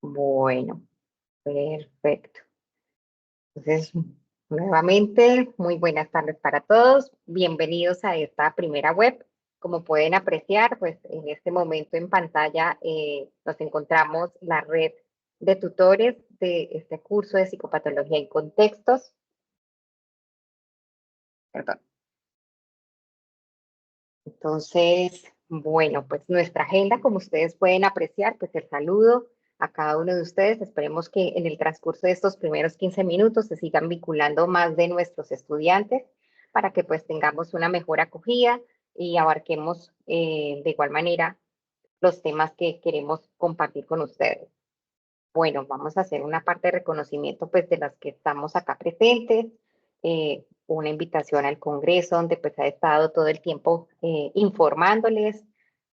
Bueno, perfecto. Entonces, nuevamente, muy buenas tardes para todos. Bienvenidos a esta primera web. Como pueden apreciar, pues en este momento en pantalla nos encontramos la red de tutores de este curso de psicopatología en contextos. Perdón. Entonces, bueno, pues nuestra agenda, como ustedes pueden apreciar, pues el saludo a cada uno de ustedes. Esperemos que en el transcurso de estos primeros 15 minutos se sigan vinculando más de nuestros estudiantes para que pues tengamos una mejor acogida y abarquemos de igual manera los temas que queremos compartir con ustedes. Bueno, vamos a hacer una parte de reconocimiento pues de las que estamos acá presentes, una invitación al Congreso donde pues ha estado todo el tiempo informándoles,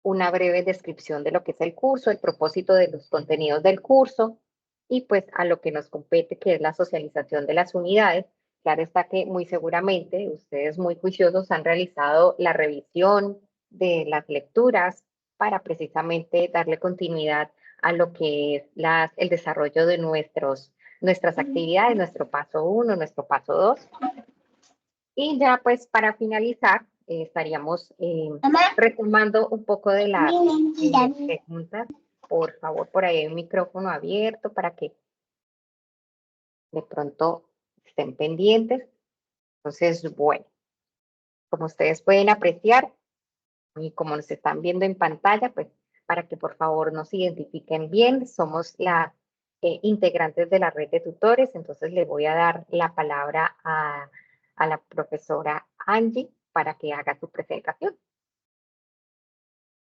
una breve descripción de lo que es el curso, el propósito de los contenidos del curso y pues a lo que nos compete que es la socialización de las unidades. Claro está que muy seguramente ustedes muy juiciosos han realizado la revisión de las lecturas para precisamente darle continuidad a lo que es el desarrollo de nuestras actividades, nuestro paso 1, nuestro paso 2. Y ya pues para finalizar, estaríamos retomando un poco de las preguntas. Por favor, por ahí hay un micrófono abierto para que de pronto estén pendientes. Entonces, bueno, como ustedes pueden apreciar y como nos están viendo en pantalla, pues para que por favor nos identifiquen bien, somos las integrantes de la red de tutores, entonces le voy a dar la palabra a la profesora Angie para que haga su presentación.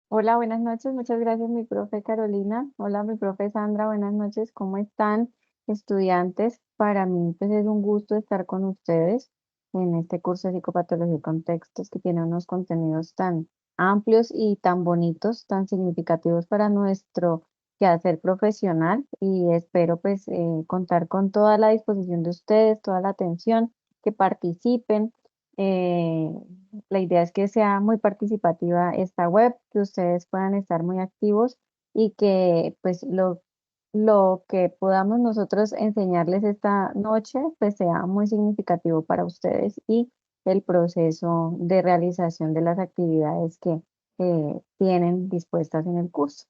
Hola, buenas noches. Muchas gracias, mi profe Carolina. Hola, mi profe Sandra. Buenas noches. ¿Cómo están, estudiantes? Para mí, pues es un gusto estar con ustedes en este curso de psicopatología y contextos que tiene unos contenidos tan amplios y tan bonitos, tan significativos para nuestro quehacer profesional. Y espero, pues, contar con toda la disposición de ustedes, toda la atención, que participen. Eh, la idea es que sea muy participativa esta web, que ustedes puedan estar muy activos y que pues lo que podamos nosotros enseñarles esta noche pues sea muy significativo para ustedes y el proceso de realización de las actividades que tienen dispuestas en el curso.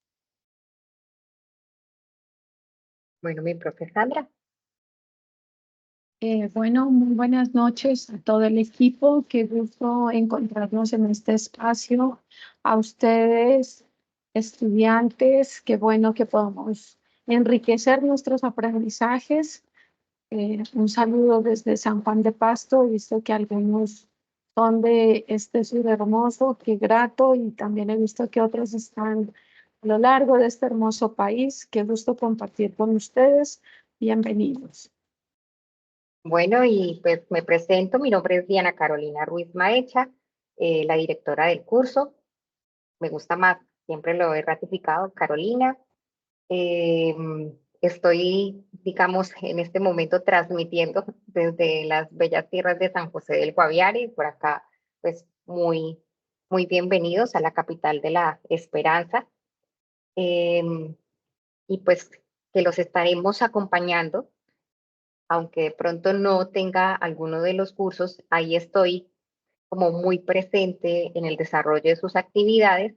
Bueno, mi profe Sandra. Bueno, muy buenas noches a todo el equipo. Qué gusto encontrarnos en este espacio. A ustedes, estudiantes, qué bueno que podamos enriquecer nuestros aprendizajes. Un saludo desde San Juan de Pasto. He visto que algunos son de este sur hermoso, qué grato, y también he visto que otros están a lo largo de este hermoso país. Qué gusto compartir con ustedes. Bienvenidos. Bueno, y pues me presento, mi nombre es Diana Carolina Ruiz Maecha, la directora del curso. Me gusta más, siempre lo he ratificado, Carolina. Eh, Estoy, digamos, en este momento transmitiendo desde las bellas tierras de San José del Guaviare, por acá, pues muy bienvenidos a la capital de la Esperanza. Eh, y pues que los estaremos acompañando, aunque de pronto no tenga alguno de los cursos, ahí estoy como muy presente en el desarrollo de sus actividades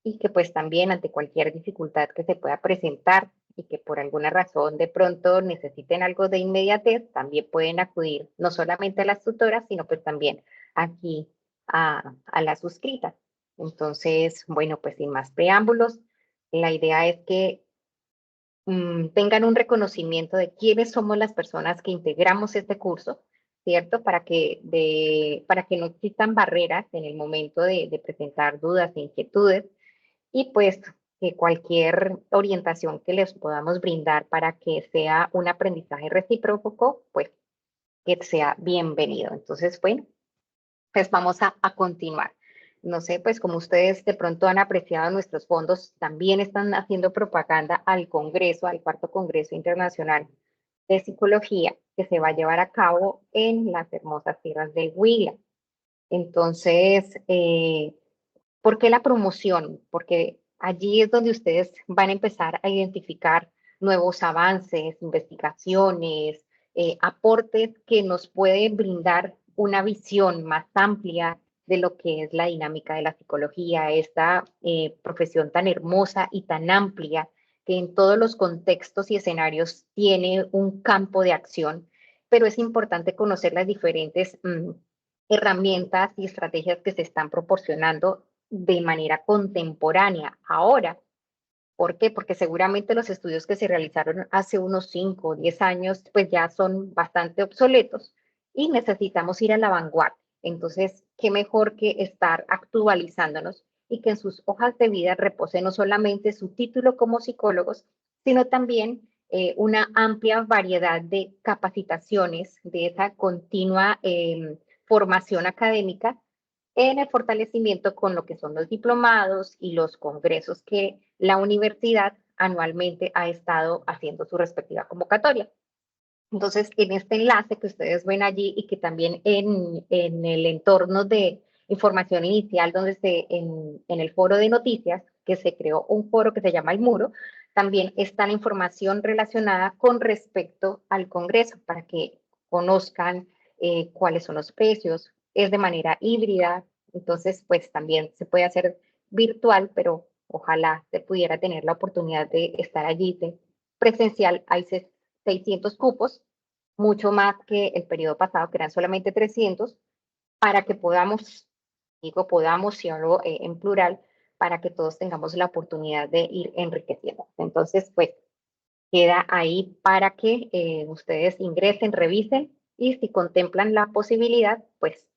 y que pues también ante cualquier dificultad que se pueda presentar y que por alguna razón de pronto necesiten algo de inmediatez, también pueden acudir no solamente a las tutoras, sino pues también aquí a las suscritas. Entonces, bueno, pues sin más preámbulos, la idea es que tengan un reconocimiento de quiénes somos las personas que integramos este curso, ¿cierto? Para que no existan barreras en el momento de presentar dudas e inquietudes y pues que cualquier orientación que les podamos brindar para que sea un aprendizaje recíproco, pues que sea bienvenido. Entonces, bueno, pues vamos a continuar. No sé, pues como ustedes de pronto han apreciado nuestros fondos, también están haciendo propaganda al Congreso, al cuarto Congreso Internacional de Psicología, que se va a llevar a cabo en las hermosas tierras del Huila. Entonces, ¿por qué la promoción? Porque allí es donde ustedes van a empezar a identificar nuevos avances, investigaciones, aportes que nos pueden brindar una visión más amplia de lo que es la dinámica de la psicología, esta profesión tan hermosa y tan amplia que en todos los contextos y escenarios tiene un campo de acción, pero es importante conocer las diferentes herramientas y estrategias que se están proporcionando de manera contemporánea ahora. ¿Por qué? Porque seguramente los estudios que se realizaron hace unos 5 o 10 años pues ya son bastante obsoletos y necesitamos ir a la vanguardia. Entonces, qué mejor que estar actualizándonos y que en sus hojas de vida repose no solamente su título como psicólogos, sino también una amplia variedad de capacitaciones, de esa continua formación académica en el fortalecimiento con lo que son los diplomados y los congresos que la universidad anualmente ha estado haciendo su respectiva convocatoria. Entonces, en este enlace que ustedes ven allí y que también en el entorno de información inicial, donde en el foro de noticias, que se creó un foro que se llama El Muro, también está la información relacionada con respecto al Congreso, para que conozcan cuáles son los precios. Es de manera híbrida, entonces pues también se puede hacer virtual, pero ojalá se pudiera tener la oportunidad de estar allí de presencial. Hay 600 cupos, mucho más que el periodo pasado, que eran solamente 300, para que podamos, digo podamos, si hablo en plural, para que todos tengamos la oportunidad de ir enriqueciendo. Entonces, pues, queda ahí para que ustedes ingresen, revisen y si contemplan la posibilidad, pues,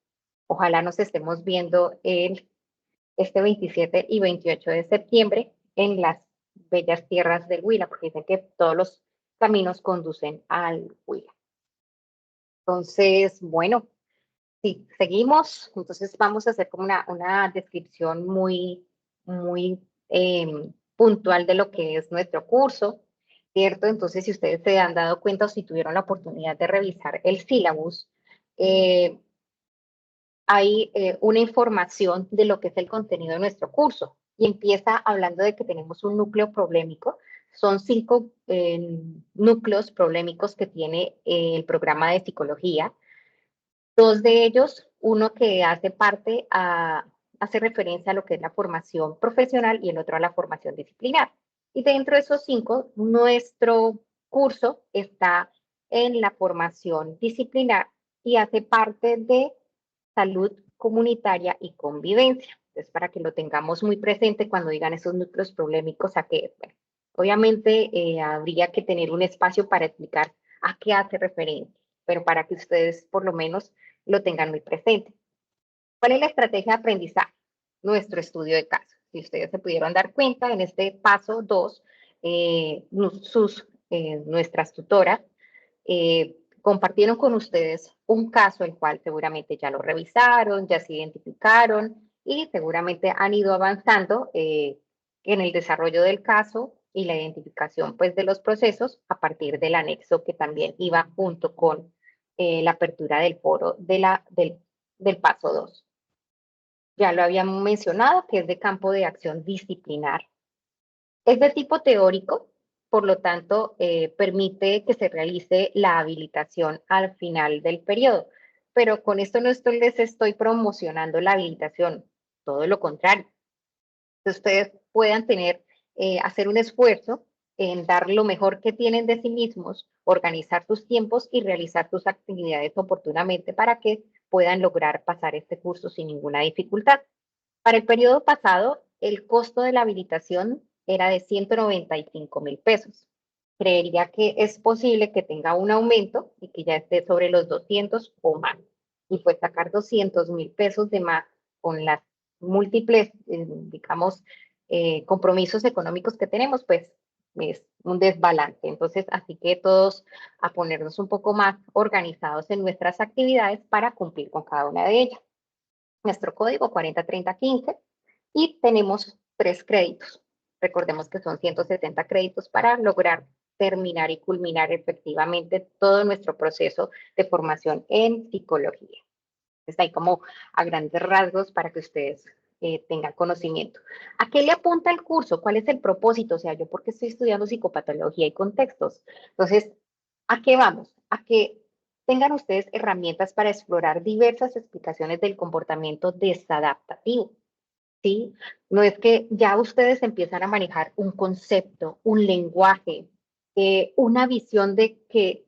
ojalá nos estemos viendo este 27 y 28 de septiembre en las bellas tierras del Huila, porque dicen que todos los caminos conducen al Huila. Entonces, bueno, si seguimos, entonces vamos a hacer como una descripción muy puntual de lo que es nuestro curso, ¿cierto? Entonces, si ustedes se han dado cuenta o si tuvieron la oportunidad de revisar el sílabus, hay una información de lo que es el contenido de nuestro curso y empieza hablando de que tenemos un núcleo problemático. Son 5 núcleos problemáticos que tiene el programa de psicología. 2 de ellos, uno que hace referencia a lo que es la formación profesional y el otro a la formación disciplinar. Y dentro de esos 5, nuestro curso está en la formación disciplinar y hace parte de salud comunitaria y convivencia. Entonces, para que lo tengamos muy presente cuando digan esos núcleos problemáticos, a qué, bueno, obviamente habría que tener un espacio para explicar a qué hace referencia, pero para que ustedes por lo menos lo tengan muy presente. ¿Cuál es la estrategia de aprendizaje? Nuestro estudio de caso. Si ustedes se pudieron dar cuenta, en este paso 2, nuestras tutoras compartieron con ustedes un caso, el cual seguramente ya lo revisaron, ya se identificaron y seguramente han ido avanzando en el desarrollo del caso y la identificación pues de los procesos a partir del anexo que también iba junto con la apertura del foro del paso 2. Ya lo habíamos mencionado, que es de campo de acción disciplinar. Es de tipo teórico, por lo tanto, permite que se realice la habilitación al final del periodo. Pero con esto no les estoy promocionando la habilitación, todo lo contrario. Que ustedes puedan hacer un esfuerzo en dar lo mejor que tienen de sí mismos, organizar sus tiempos y realizar sus actividades oportunamente para que puedan lograr pasar este curso sin ninguna dificultad. Para el periodo pasado, el costo de la habilitación era de 195,000 pesos. Creería que es posible que tenga un aumento y que ya esté sobre los 200 o más. Y pues sacar 200,000 pesos de más con las múltiples, digamos, compromisos económicos que tenemos, pues es un desbalance. Entonces, así que todos a ponernos un poco más organizados en nuestras actividades para cumplir con cada una de ellas. Nuestro código 403015 y tenemos 3 créditos. Recordemos que son 170 créditos para lograr terminar y culminar efectivamente todo nuestro proceso de formación en psicología. Está ahí como a grandes rasgos para que ustedes tengan conocimiento. ¿A qué le apunta el curso? ¿Cuál es el propósito? O sea, yo porque estoy estudiando psicopatología y contextos. Entonces, ¿a qué vamos? A que tengan ustedes herramientas para explorar diversas explicaciones del comportamiento desadaptativo. ¿Sí? No es que ya ustedes empiezan a manejar un concepto, un lenguaje, una visión de que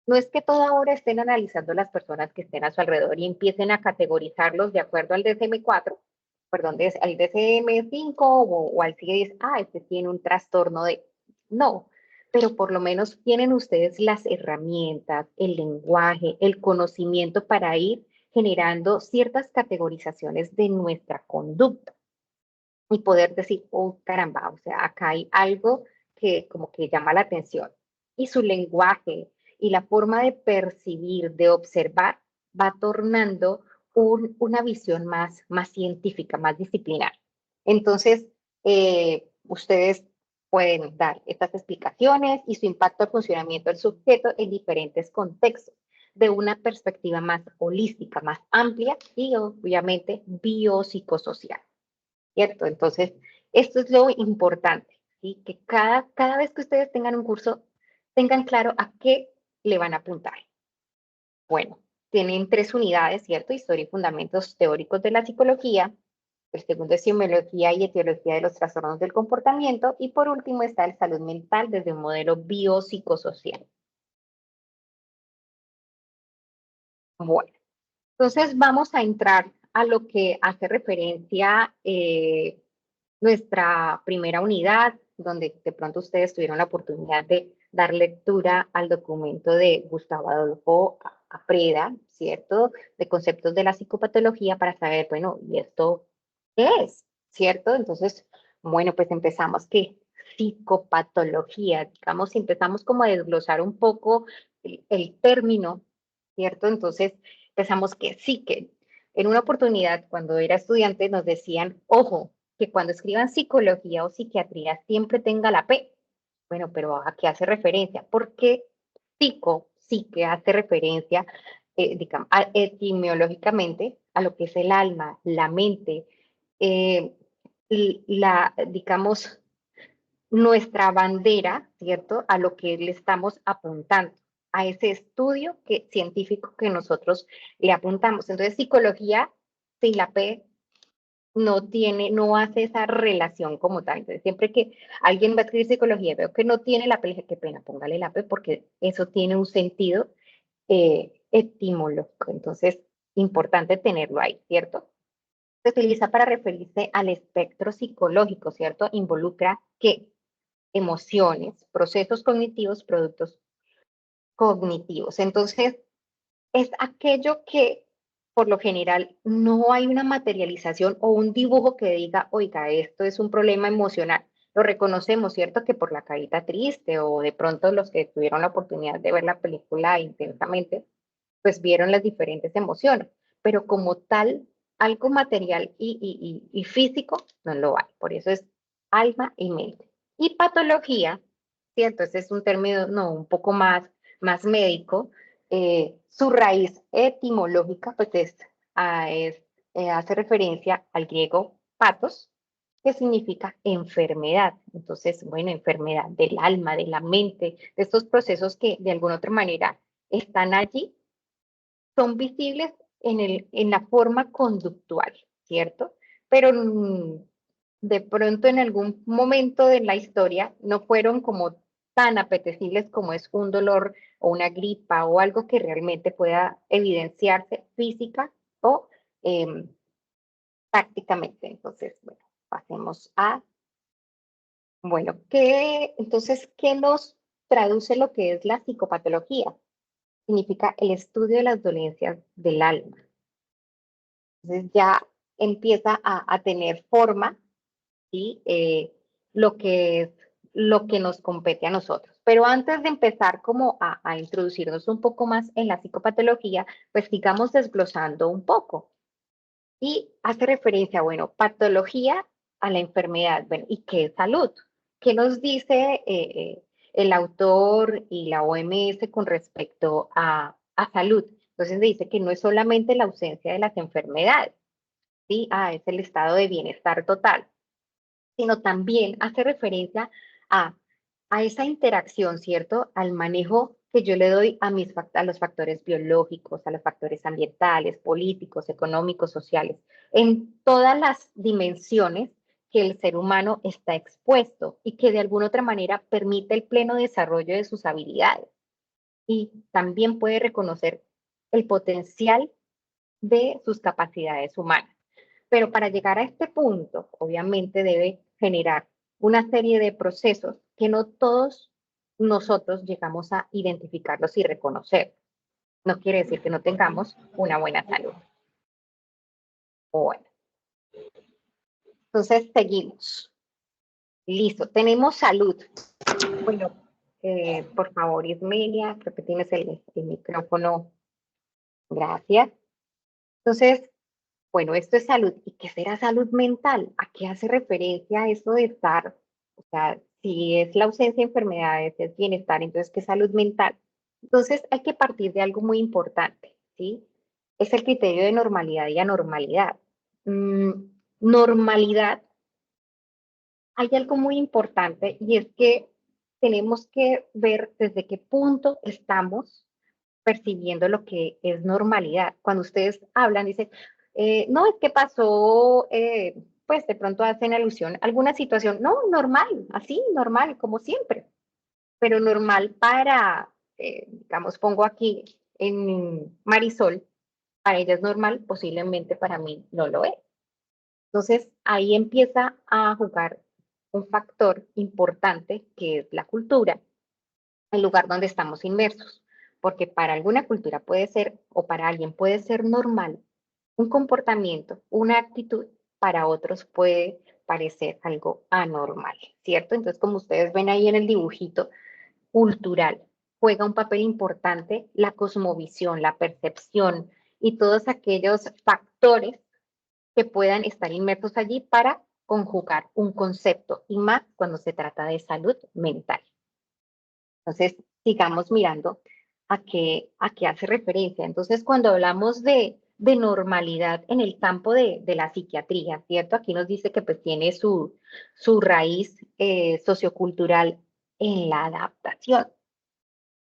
no es que toda hora estén analizando las personas que estén a su alrededor y empiecen a categorizarlos de acuerdo al DSM-4, perdón, al DSM-5 o al CIE-10, este tiene un trastorno de... No, pero por lo menos tienen ustedes las herramientas, el lenguaje, el conocimiento para ir generando ciertas categorizaciones de nuestra conducta y poder decir, oh caramba, o sea, acá hay algo que como que llama la atención. Y su lenguaje y la forma de percibir, de observar, va tornando una visión más científica, más disciplinar. Entonces, ustedes pueden dar estas explicaciones y su impacto al funcionamiento del sujeto en diferentes contextos, de una perspectiva más holística, más amplia y obviamente biopsicosocial. ¿Cierto? Entonces, esto es lo importante, ¿sí? Que cada vez que ustedes tengan un curso, tengan claro a qué le van a apuntar. Bueno, tienen 3 unidades, ¿cierto? Historia y fundamentos teóricos de la psicología. El segundo es semiología y etiología de los trastornos del comportamiento. Y por último está el salud mental desde un modelo biopsicosocial. Bueno, entonces vamos a entrar a lo que hace referencia nuestra primera unidad, donde de pronto ustedes tuvieron la oportunidad de dar lectura al documento de Gustavo Adolfo Apreda, ¿cierto? De conceptos de la psicopatología para saber, bueno, ¿y esto qué es? ¿Cierto? Entonces, bueno, pues empezamos que psicopatología, digamos, empezamos como a desglosar un poco el término, ¿cierto? Entonces, empezamos que sí, que en una oportunidad, cuando era estudiante, nos decían, ojo, que cuando escriban psicología o psiquiatría siempre tenga la P. Bueno, pero ¿a qué hace referencia? Porque sí que hace referencia, digamos, etimológicamente a lo que es el alma, la mente, eh, digamos, nuestra bandera, ¿cierto? A lo que le estamos apuntando, a ese estudio científico que nosotros le apuntamos. Entonces, psicología, sin la P, no hace esa relación como tal. Entonces, siempre que alguien va a escribir psicología, veo que no tiene la P, le dije, qué pena, póngale la P porque eso tiene un sentido etimológico. Entonces, importante tenerlo ahí, ¿cierto? Se utiliza para referirse al espectro psicológico, ¿cierto? Involucra qué emociones, procesos cognitivos, productos cognitivos. Entonces, es aquello que por lo general no hay una materialización o un dibujo que diga, oiga, esto es un problema emocional. Lo reconocemos, ¿cierto? Que por la carita triste o de pronto los que tuvieron la oportunidad de ver la película intensamente, pues vieron las diferentes emociones, pero como tal, algo material y físico no lo hay. Por eso es alma y mente. Y patología, ¿cierto? Ese es un término no, un poco más médico. Su raíz etimológica, pues hace referencia al griego patos, que significa enfermedad. Entonces, bueno, enfermedad del alma, de la mente, de estos procesos que de alguna otra manera están allí, son visibles en la forma conductual, ¿cierto? Pero de pronto en algún momento de la historia no fueron como tan apetecibles como es un dolor o una gripa o algo que realmente pueda evidenciarse física o prácticamente. Entonces, bueno, pasemos a, bueno, ¿qué nos traduce lo que es la psicopatología? Significa el estudio de las dolencias del alma. Entonces ya empieza a tener forma, ¿sí? Lo que nos compete a nosotros. Pero antes de empezar como a introducirnos un poco más en la psicopatología, pues sigamos desglosando un poco. Y hace referencia, bueno, patología a la enfermedad. Bueno, ¿y qué es salud? ¿Qué nos dice el autor y la OMS con respecto a salud? Entonces dice que no es solamente la ausencia de las enfermedades, ¿sí? Es el estado de bienestar total, sino también hace referencia a, a esa interacción, ¿cierto? Al manejo que yo le doy a los factores biológicos, a los factores ambientales, políticos, económicos, sociales, en todas las dimensiones que el ser humano está expuesto y que de alguna otra manera permite el pleno desarrollo de sus habilidades. Y también puede reconocer el potencial de sus capacidades humanas. Pero para llegar a este punto, obviamente debe generar una serie de procesos que no todos nosotros llegamos a identificarlos y reconocer. No quiere decir que no tengamos una buena salud. Bueno, entonces seguimos. Listo, tenemos salud. Bueno, por favor, Ismelia, creo que tienes el micrófono. Gracias. Entonces, bueno, esto es salud. ¿Y qué será salud mental? ¿A qué hace referencia eso de estar? O sea, si es la ausencia de enfermedades, es bienestar, entonces, ¿qué es salud mental? Entonces, hay que partir de algo muy importante, ¿sí? Es el criterio de normalidad y anormalidad. Normalidad, hay algo muy importante y es que tenemos que ver desde qué punto estamos percibiendo lo que es normalidad. Cuando ustedes hablan, dicen, no, es que pasó, pues de pronto hacen alusión a alguna situación. No, normal, así, normal, como siempre. Pero normal para, digamos, pongo aquí en Marisol, para ella es normal, posiblemente para mí no lo es. Entonces, ahí empieza a jugar un factor importante que es la cultura, el lugar donde estamos inmersos, porque para alguna cultura puede ser, o para alguien puede ser normal un comportamiento, una actitud, para otros puede parecer algo anormal, ¿cierto? Entonces, como ustedes ven ahí en el dibujito, cultural juega un papel importante la cosmovisión, la percepción y todos aquellos factores que puedan estar inmersos allí para conjugar un concepto, y más cuando se trata de salud mental. Entonces, sigamos mirando a qué hace referencia. Entonces, cuando hablamos de normalidad en el campo de la psiquiatría, ¿cierto? Aquí nos dice que pues tiene su raíz sociocultural en la adaptación.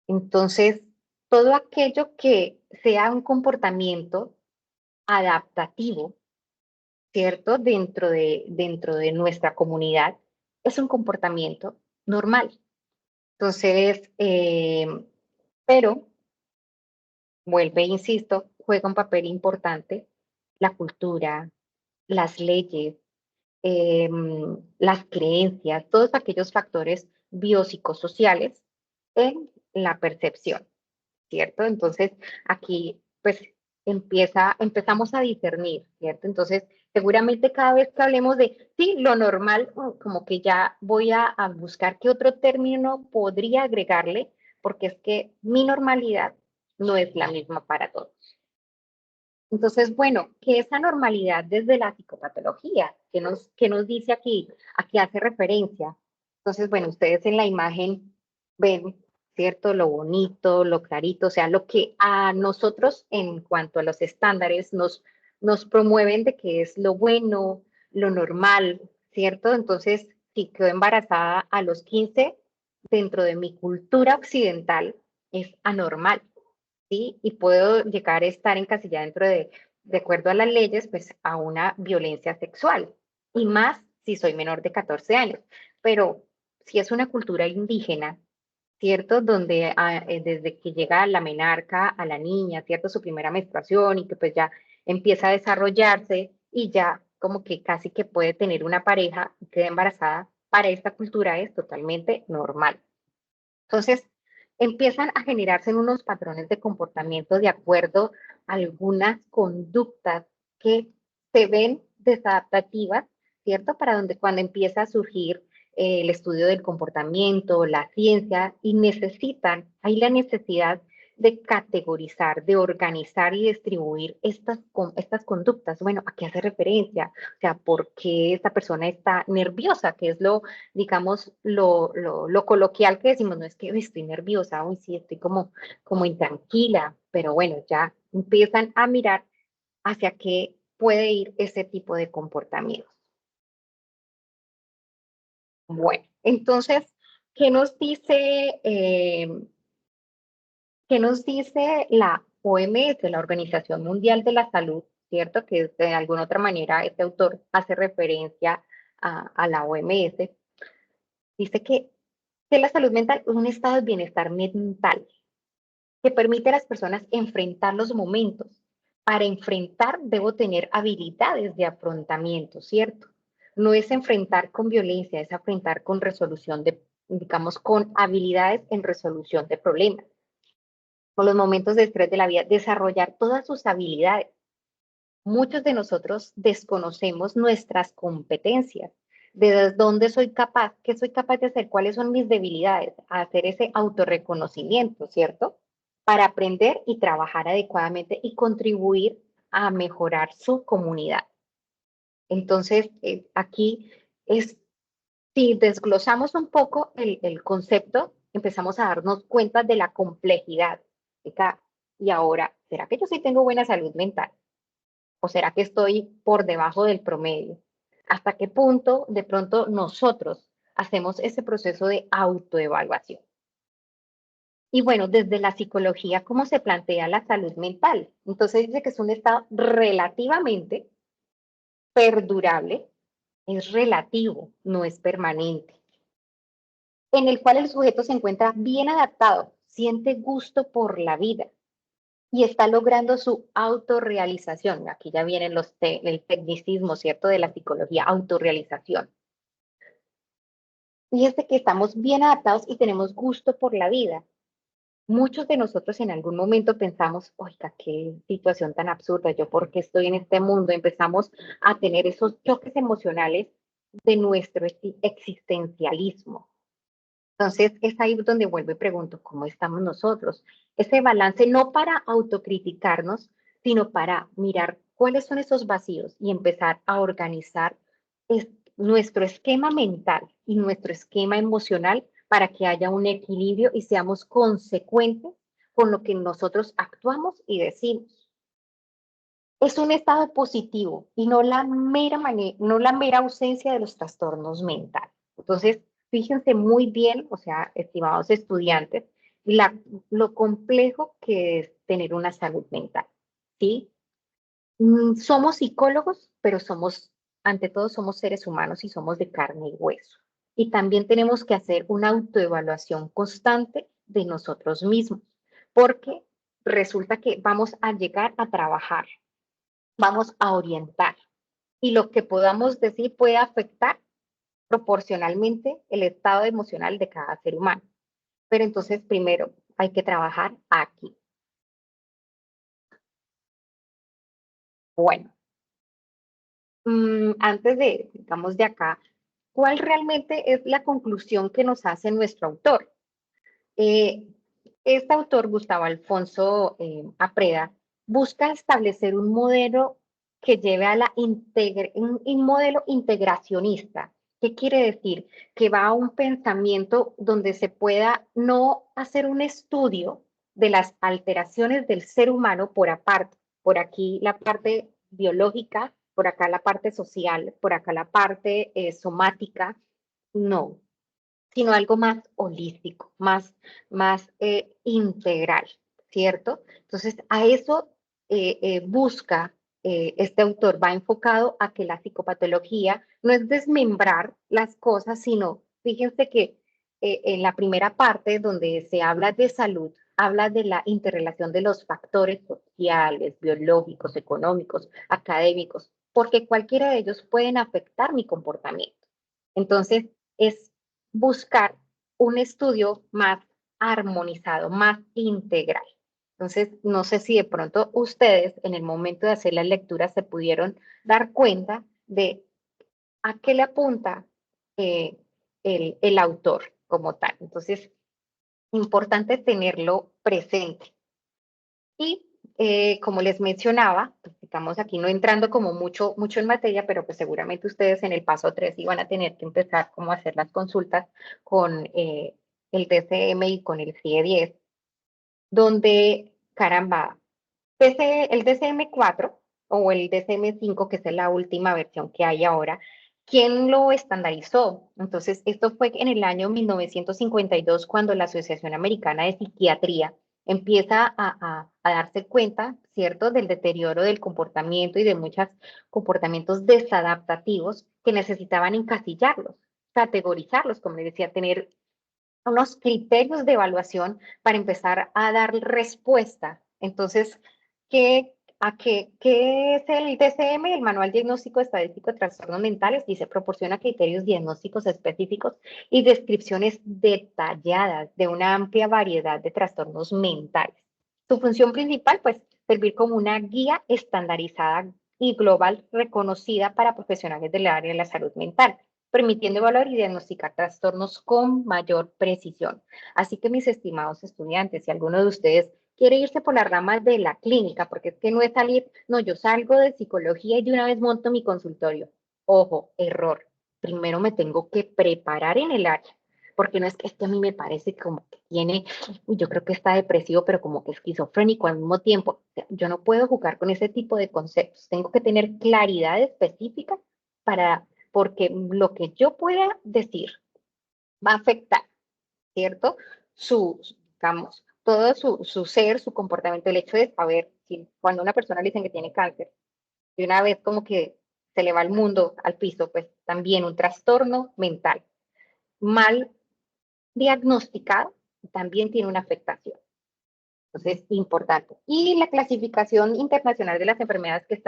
Entonces, todo aquello que sea un comportamiento adaptativo, ¿cierto? Dentro de nuestra comunidad, es un comportamiento normal. Entonces, pero, vuelve, insisto, juega un papel importante la cultura, las leyes, las creencias, todos aquellos factores biopsicosociales en la percepción, ¿cierto? Entonces, aquí, pues, empezamos a discernir, ¿cierto? Entonces, seguramente cada vez que hablemos de, sí, lo normal, como que ya voy a buscar qué otro término podría agregarle, porque es que mi normalidad no es la misma para todos. Entonces, bueno, ¿qué es anormalidad desde la psicopatología? Qué nos dice aquí? ¿A qué hace referencia? Entonces, bueno, ustedes en la imagen ven, ¿cierto? Lo bonito, lo clarito, o sea, lo que a nosotros en cuanto a los estándares nos promueven de que es lo bueno, lo normal, ¿cierto? Entonces, si quedo embarazada a los 15, dentro de mi cultura occidental, es anormal. ¿Sí? Y puedo llegar a estar encasillada dentro de acuerdo a las leyes, pues a una violencia sexual, y más si soy menor de 14 años. Pero si es una cultura indígena, ¿cierto? Donde desde que llega la menarca a la niña, ¿cierto? Su primera menstruación y que pues ya empieza a desarrollarse y ya como que casi que puede tener una pareja y queda embarazada, para esta cultura es totalmente normal. Entonces, empiezan a generarse unos patrones de comportamiento de acuerdo a algunas conductas que se ven desadaptativas, ¿cierto? Para donde cuando empieza a surgir el estudio del comportamiento, la ciencia, y necesitan, hay la necesidad de categorizar, de organizar y distribuir estas conductas. Bueno, ¿a qué hace referencia? O sea, ¿por qué esta persona está nerviosa? Que es digamos, lo coloquial que decimos, no es que estoy nerviosa, hoy sí, estoy como intranquila, pero bueno, ya empiezan a mirar hacia qué puede ir ese tipo de comportamientos. Bueno, entonces, ¿qué nos dice, qué nos dice la OMS, la Organización Mundial de la Salud, cierto? Que de alguna otra manera este autor hace referencia a la OMS. Dice que la salud mental es un estado de bienestar mental que permite a las personas enfrentar los momentos. Para enfrentar debo tener habilidades de afrontamiento, ¿cierto? No es enfrentar con violencia, es enfrentar con resolución de, digamos, con habilidades en resolución de problemas. Con los momentos de estrés de la vida, desarrollar todas sus habilidades. Muchos de nosotros desconocemos nuestras competencias, de dónde soy capaz, qué soy capaz de hacer, cuáles son mis debilidades, a hacer ese autorreconocimiento, ¿cierto? Para aprender y trabajar adecuadamente y contribuir a mejorar su comunidad. Entonces, aquí es, si desglosamos un poco el concepto, empezamos a darnos cuenta de la complejidad de cada. Y ahora, ¿será que yo sí tengo buena salud mental? ¿O será que estoy por debajo del promedio? ¿Hasta qué punto de pronto nosotros hacemos ese proceso de autoevaluación? Y bueno, desde la psicología, ¿cómo se plantea la salud mental? Entonces dice que es un estado relativamente perdurable, es relativo, no es permanente, en el cual el sujeto se encuentra bien adaptado, siente gusto por la vida, y está logrando su autorrealización. Aquí ya vienen el tecnicismo, ¿cierto?, de la psicología, autorrealización. Y es de que estamos bien adaptados y tenemos gusto por la vida. Muchos de nosotros en algún momento pensamos, oiga, qué situación tan absurda, yo por qué estoy en este mundo. Empezamos a tener esos choques emocionales de nuestro existencialismo. Entonces, es ahí donde vuelvo y pregunto, ¿cómo estamos nosotros? Ese balance no para autocriticarnos, sino para mirar cuáles son esos vacíos y empezar a organizar nuestro esquema mental y nuestro esquema emocional para que haya un equilibrio y seamos consecuentes con lo que nosotros actuamos y decimos. Es un estado positivo y no la mera ausencia de los trastornos mentales. Entonces, fíjense muy bien, o sea, estimados estudiantes, lo complejo que es tener una salud mental, ¿sí? Somos psicólogos, pero ante todo, somos seres humanos y somos de carne y hueso. Y también tenemos que hacer una autoevaluación constante de nosotros mismos, porque resulta que vamos a llegar a trabajar, vamos a orientar, y lo que podamos decir puede afectar proporcionalmente el estado emocional de cada ser humano. Pero entonces, primero, hay que trabajar aquí. Bueno, antes de, digamos, de acá, ¿cuál realmente es la conclusión que nos hace nuestro autor? Eh, este autor, Gustavo Alfonso Apreda, busca establecer un modelo que lleve a un modelo integracionista. ¿Qué quiere decir? Que va a un pensamiento donde se pueda no hacer un estudio de las alteraciones del ser humano por aparte. Por aquí la parte biológica, por acá la parte social, por acá la parte somática. No, sino algo más holístico, más integral, ¿cierto? Entonces, a eso busca este autor, va enfocado a que la psicopatología no es desmembrar las cosas, sino, fíjense que en la primera parte donde se habla de salud, habla de la interrelación de los factores sociales, biológicos, económicos, académicos, porque cualquiera de ellos pueden afectar mi comportamiento. Entonces, es buscar un estudio más armonizado, más integral. Entonces, no sé si de pronto ustedes en el momento de hacer la lectura se pudieron dar cuenta de a qué le apunta eh, el autor como tal. Entonces, importante tenerlo presente. Y como les mencionaba, pues, estamos aquí no entrando como mucho en materia, pero pues seguramente ustedes en el paso 3 iban a tener que empezar como a hacer las consultas con el DCM y con el CIE 10, donde, caramba, el DCM 4 o el DSM-5, que es la última versión que hay ahora, ¿quién lo estandarizó? Entonces, esto fue en el año 1952 cuando la Asociación Americana de Psiquiatría empieza a darse cuenta, ¿cierto?, del deterioro del comportamiento y de muchos comportamientos desadaptativos que necesitaban encasillarlos, categorizarlos, como les decía, tener unos criterios de evaluación para empezar a dar respuesta. Entonces, ¿qué es el DCM? El Manual Diagnóstico Estadístico de Trastornos Mentales dice, proporciona criterios diagnósticos específicos y descripciones detalladas de una amplia variedad de trastornos mentales. Su función principal, pues, servir como una guía estandarizada y global reconocida para profesionales del área de la salud mental, permitiendo evaluar y diagnosticar trastornos con mayor precisión. Así que, mis estimados estudiantes, si alguno de ustedes quiere irse por la rama de la clínica, porque es que no es salir, no, yo salgo de psicología y de una vez monto mi consultorio. Ojo, error. Primero me tengo que preparar en el área, porque no es que a mí me parece como que tiene, yo creo que está depresivo, pero como que esquizofrénico al mismo tiempo. O sea, yo no puedo jugar con ese tipo de conceptos. Tengo que tener claridad específica para porque lo que yo pueda decir va a afectar, ¿cierto? Digamos, todo su ser, su comportamiento, el hecho de saber si cuando a una persona le dicen que tiene cáncer, de una vez como que se le va el mundo al piso, pues también un trastorno mental mal diagnosticado también tiene una afectación. Entonces, importante. Y la clasificación internacional de las enfermedades que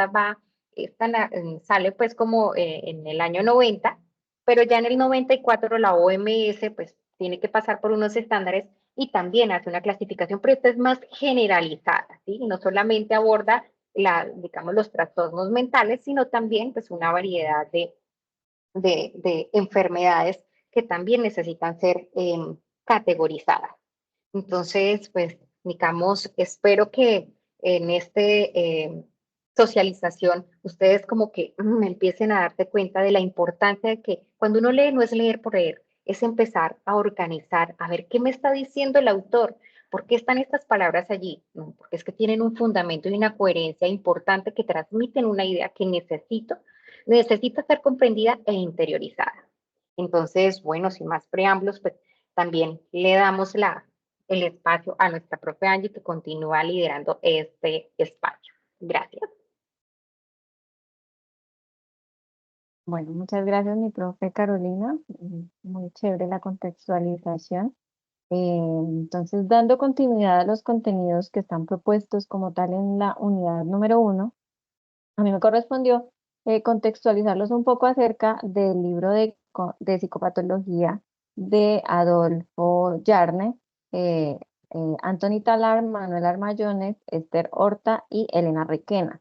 sale pues como en el año 90, pero ya en el 94 la OMS pues tiene que pasar por unos estándares y también hace una clasificación, pero esta es más generalizada, ¿sí? No solamente aborda digamos, los trastornos mentales, sino también pues una variedad de enfermedades que también necesitan ser categorizadas. Entonces, pues, digamos, espero que en socialización ustedes como que empiecen a darse cuenta de la importancia de que cuando uno lee no es leer por leer, es empezar a organizar, a ver qué me está diciendo el autor, por qué están estas palabras allí, no, porque es que tienen un fundamento y una coherencia importante que transmiten una idea que necesita ser comprendida e interiorizada. Entonces, bueno, sin más preámbulos, pues también le damos el espacio a nuestra profe Angie que continúa liderando este espacio. Gracias. Bueno, muchas gracias, mi profe Carolina. Muy chévere la contextualización. Entonces, dando continuidad a los contenidos que están propuestos como tal en la unidad número 1, a mí me correspondió contextualizarlos un poco acerca del libro de psicopatología de Adolfo Yarne, Anthony Talar, Manuel Armayones, Esther Horta y Elena Requena.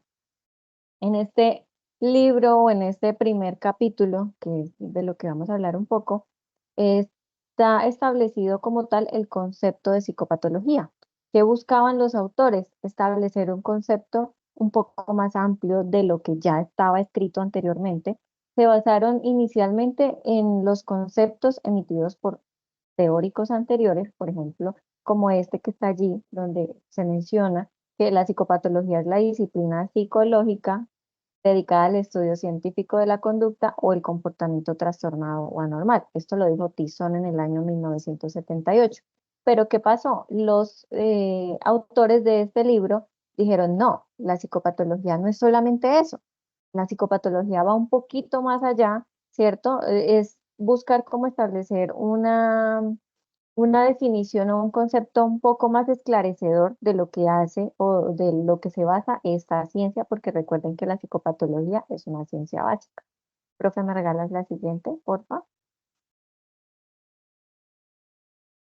En este libro o en este primer capítulo, que es de lo que vamos a hablar un poco, está establecido como tal el concepto de psicopatología. ¿Qué buscaban los autores? Establecer un concepto un poco más amplio de lo que ya estaba escrito anteriormente. Se basaron inicialmente en los conceptos emitidos por teóricos anteriores, por ejemplo, como este que está allí, donde se menciona que la psicopatología es la disciplina psicológica dedicada al estudio científico de la conducta o el comportamiento trastornado o anormal. Esto lo dijo Tizón en el año 1978. Pero ¿qué pasó? Los autores de este libro dijeron, no, la psicopatología no es solamente eso. La psicopatología va un poquito más allá, ¿cierto? Es buscar cómo establecer una definición o un concepto un poco más esclarecedor de lo que hace o de lo que se basa esta ciencia, porque recuerden que la psicopatología es una ciencia básica. Profe, ¿me regalas la siguiente, por favor?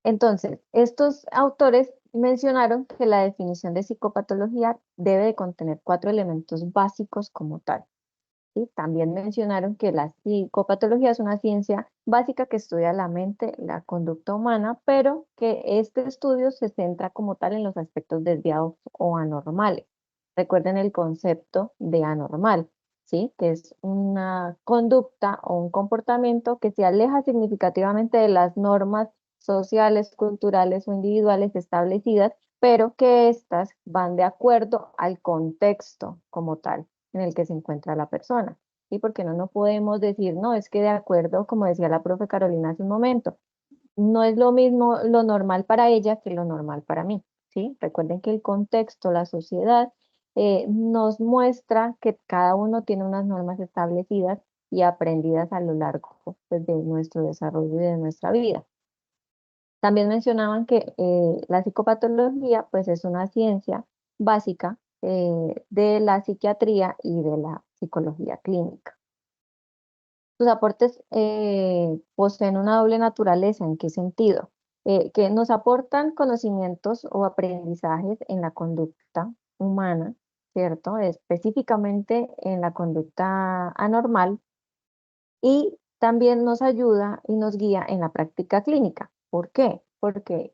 Entonces, estos autores mencionaron que la definición de psicopatología debe de contener 4 elementos básicos como tal. ¿Sí? También mencionaron que la psicopatología es una ciencia básica que estudia la mente, la conducta humana, pero que este estudio se centra como tal en los aspectos desviados o anormales. Recuerden el concepto de anormal, ¿sí? Que es una conducta o un comportamiento que se aleja significativamente de las normas sociales, culturales o individuales establecidas, pero que éstas van de acuerdo al contexto como tal. en el que se encuentra la persona. ¿Sí? Porque no podemos decir, no, es que de acuerdo, como decía la profe Carolina hace un momento, no es lo mismo lo normal para ella que lo normal para mí, ¿sí? Recuerden que el contexto, la sociedad, nos muestra que cada uno tiene unas normas establecidas y aprendidas a lo largo, pues, de nuestro desarrollo y de nuestra vida. También mencionaban que la psicopatología, pues, es una ciencia básica de la psiquiatría y de la psicología clínica. Sus aportes poseen una doble naturaleza. ¿En qué sentido? Que nos aportan conocimientos o aprendizajes en la conducta humana, ¿cierto? Específicamente en la conducta anormal, y también nos ayuda y nos guía en la práctica clínica. ¿Por qué? Porque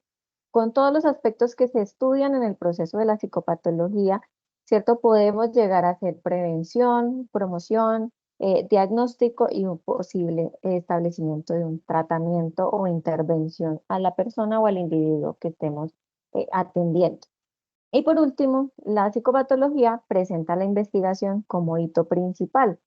con todos los aspectos que se estudian en el proceso de la psicopatología, ¿cierto? Podemos llegar a hacer prevención, promoción, diagnóstico y un posible establecimiento de un tratamiento o intervención a la persona o al individuo que estemos atendiendo. Y por último, la psicopatología presenta la investigación como hito principal.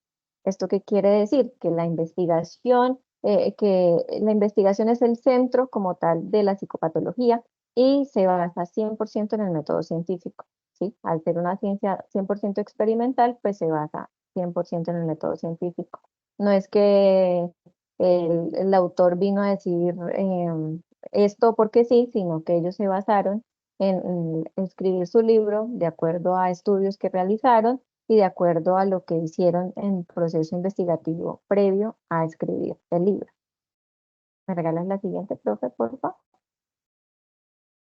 ¿Esto qué quiere decir? Que la investigación es el centro como tal de la psicopatología y se basa 100% en el método científico, ¿sí? Al ser una ciencia 100% experimental, pues se basa 100% en el método científico. No es que el autor vino a decir esto porque sí, sino que ellos se basaron en escribir su libro de acuerdo a estudios que realizaron y de acuerdo a lo que hicieron en proceso investigativo previo a escribir el libro. ¿Me regalas la siguiente, profe, por favor?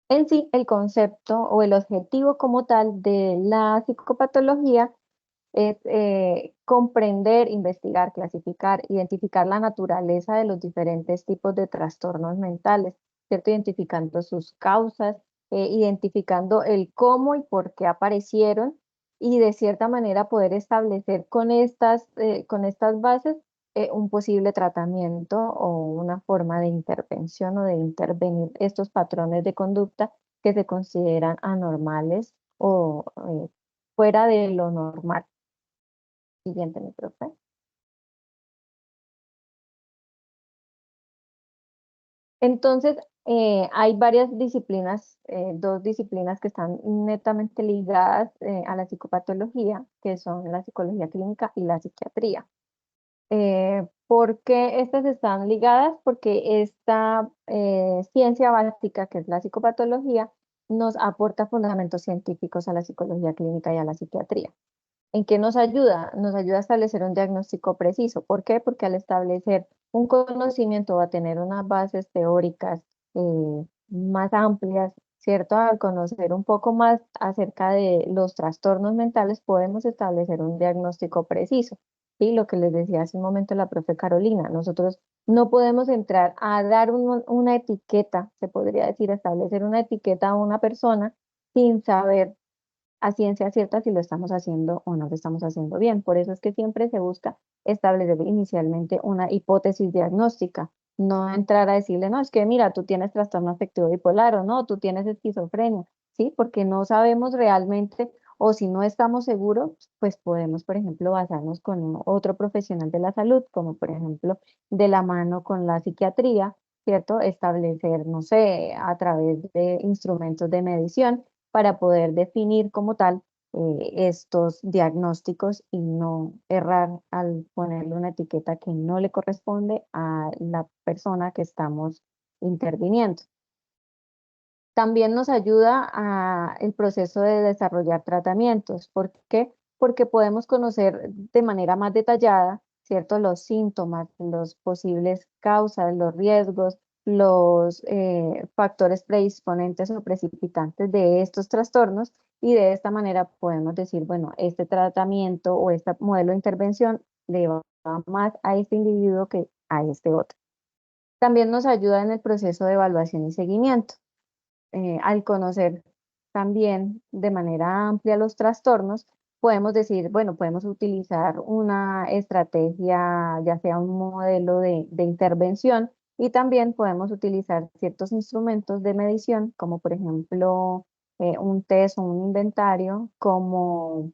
En sí, el concepto o el objetivo como tal de la psicopatología es comprender, investigar, clasificar, identificar la naturaleza de los diferentes tipos de trastornos mentales, ¿cierto? Identificando sus causas, identificando el cómo y por qué aparecieron, y de cierta manera poder establecer con estas bases un posible tratamiento o una forma de intervención o de intervenir estos patrones de conducta que se consideran anormales o fuera de lo normal. Siguiente, mi profe. Entonces, hay varias disciplinas, dos disciplinas que están netamente ligadas a la psicopatología, que son la psicología clínica y la psiquiatría. ¿Por qué estas están ligadas? Porque esta ciencia básica, que es la psicopatología, nos aporta fundamentos científicos a la psicología clínica y a la psiquiatría. ¿En qué nos ayuda? Nos ayuda a establecer un diagnóstico preciso. ¿Por qué? Porque al establecer un conocimiento o a tener unas bases teóricas más amplias, ¿cierto? Al conocer un poco más acerca de los trastornos mentales, podemos establecer un diagnóstico preciso. Y lo que les decía hace un momento la profe Carolina, nosotros no podemos entrar a dar una etiqueta, se podría decir, establecer una etiqueta a una persona sin saber a ciencia cierta si lo estamos haciendo o no lo estamos haciendo bien. Por eso es que siempre se busca establecer inicialmente una hipótesis diagnóstica, no entrar a decirle, no, es que mira, tú tienes trastorno afectivo bipolar o no, tú tienes esquizofrenia, ¿sí? Porque no sabemos realmente, o si no estamos seguros, pues podemos, por ejemplo, basarnos con otro profesional de la salud, como por ejemplo de la mano con la psiquiatría, ¿cierto? Establecer, no sé, a través de instrumentos de medición para poder definir como tal estos diagnósticos y no errar al ponerle una etiqueta que no le corresponde a la persona que estamos interviniendo. También nos ayuda a el proceso de desarrollar tratamientos. ¿Por qué? Porque podemos conocer de manera más detallada, ¿cierto? Los síntomas, los posibles causas, los riesgos, los factores predisponentes o precipitantes de estos trastornos, y de esta manera podemos decir, bueno, este tratamiento o este modelo de intervención le va más a este individuo que a este otro. También nos ayuda en el proceso de evaluación y seguimiento. Al conocer también de manera amplia los trastornos, podemos decir, bueno, podemos utilizar una estrategia, ya sea un modelo de intervención, y también podemos utilizar ciertos instrumentos de medición, como por ejemplo un test o un inventario, como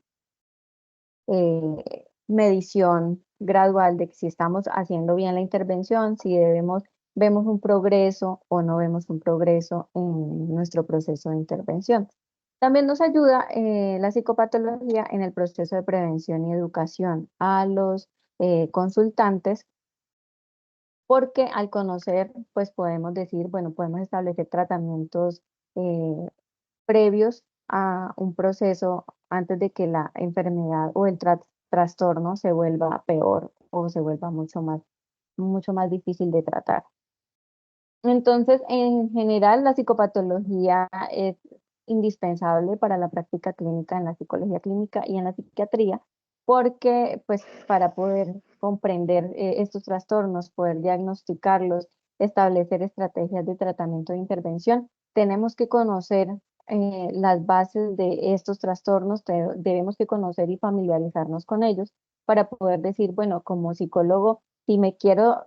medición gradual de si estamos haciendo bien la intervención, si vemos un progreso o no vemos un progreso en nuestro proceso de intervención. También nos ayuda la psicopatología en el proceso de prevención y educación a los consultantes, porque al conocer, pues podemos decir, bueno, podemos establecer tratamientos eh, previos a un proceso antes de que la enfermedad o el trastorno se vuelva peor o se vuelva mucho más difícil de tratar. Entonces, en general, la psicopatología es indispensable para la práctica clínica en la psicología clínica y en la psiquiatría, porque pues para poder comprender estos trastornos, poder diagnosticarlos, establecer estrategias de tratamiento de intervención, tenemos que conocer las bases de estos trastornos, debemos que conocer y familiarizarnos con ellos para poder decir, bueno, como psicólogo, si me quiero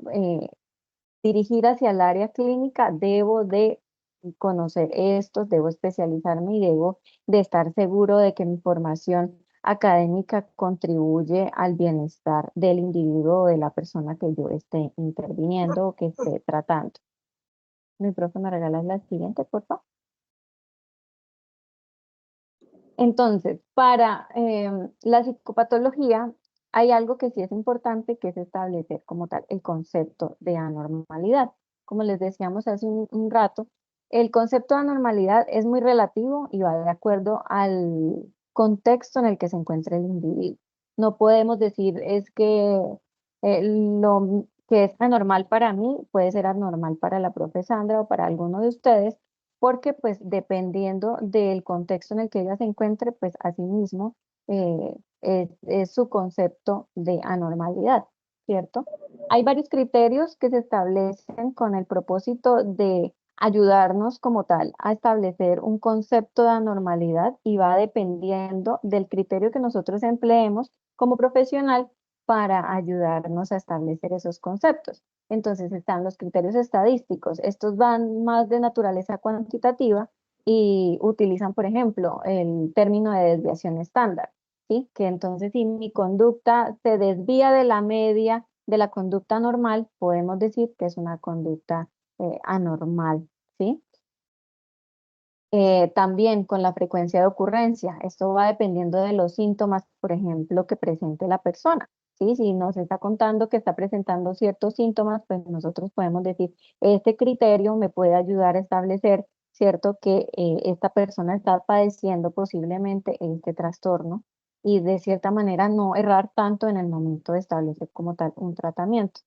dirigir hacia el área clínica, debo de conocer estos, debo especializarme y debo de estar seguro de que mi formación académica contribuye al bienestar del individuo o de la persona que yo esté interviniendo o que esté tratando. Mi profe, ¿me regalas la siguiente, por favor? Entonces, para la psicopatología hay algo que sí es importante, que es establecer como tal el concepto de anormalidad. Como les decíamos hace un rato, el concepto de anormalidad es muy relativo y va de acuerdo al contexto en el que se encuentra el individuo. No podemos decir es que lo que es anormal para mí puede ser anormal para la profe Sandra o para alguno de ustedes, porque pues dependiendo del contexto en el que ella se encuentre, pues asimismo es su concepto de anormalidad, ¿cierto? Hay varios criterios que se establecen con el propósito de ayudarnos como tal a establecer un concepto de anormalidad, y va dependiendo del criterio que nosotros empleemos como profesional para ayudarnos a establecer esos conceptos. Entonces están los criterios estadísticos. Estos van más de naturaleza cuantitativa y utilizan, por ejemplo, el término de desviación estándar, ¿sí? Que entonces si mi conducta se desvía de la media de la conducta normal, podemos decir que es una conducta anormal, ¿sí? También con la frecuencia de ocurrencia. Esto va dependiendo de los síntomas, por ejemplo, que presente la persona. ¿Sí? Si nos está contando que está presentando ciertos síntomas, pues nosotros podemos decir, este criterio me puede ayudar a establecer, ¿cierto?, que esta persona está padeciendo posiblemente este trastorno, y de cierta manera no errar tanto en el momento de establecer como tal un tratamiento.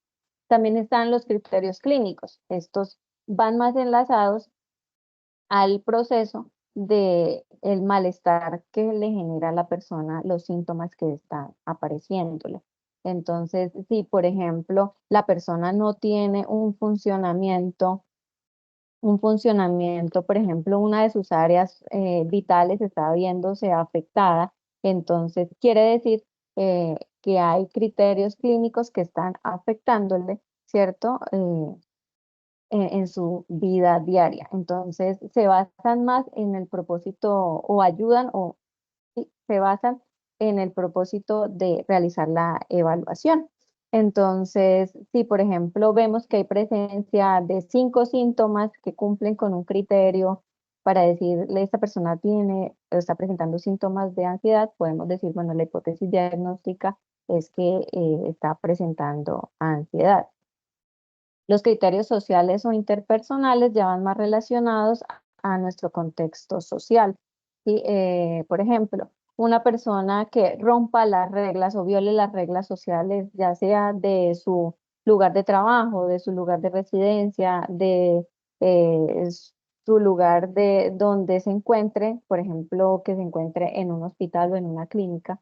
También están los criterios clínicos. Estos van más enlazados al proceso de el malestar que le genera a la persona los síntomas que están apareciéndole. Entonces, si por ejemplo la persona no tiene por ejemplo, una de sus áreas vitales está viéndose afectada, entonces quiere decir que hay criterios clínicos que están afectándole, ¿cierto? En su vida diaria. Entonces, se basan más en el propósito o ayudan o sí, se basan en el propósito de realizar la evaluación. Entonces, si por ejemplo vemos que hay presencia de 5 síntomas que cumplen con un criterio para decirle esta persona está presentando síntomas de ansiedad, podemos decir, bueno, la hipótesis diagnóstica es que está presentando ansiedad. Los criterios sociales o interpersonales ya van más relacionados a nuestro contexto social. ¿Sí? Por ejemplo, una persona que rompa las reglas o viole las reglas sociales, ya sea de su lugar de trabajo, de su lugar de residencia, de su lugar de donde se encuentre, por ejemplo, que se encuentre en un hospital o en una clínica,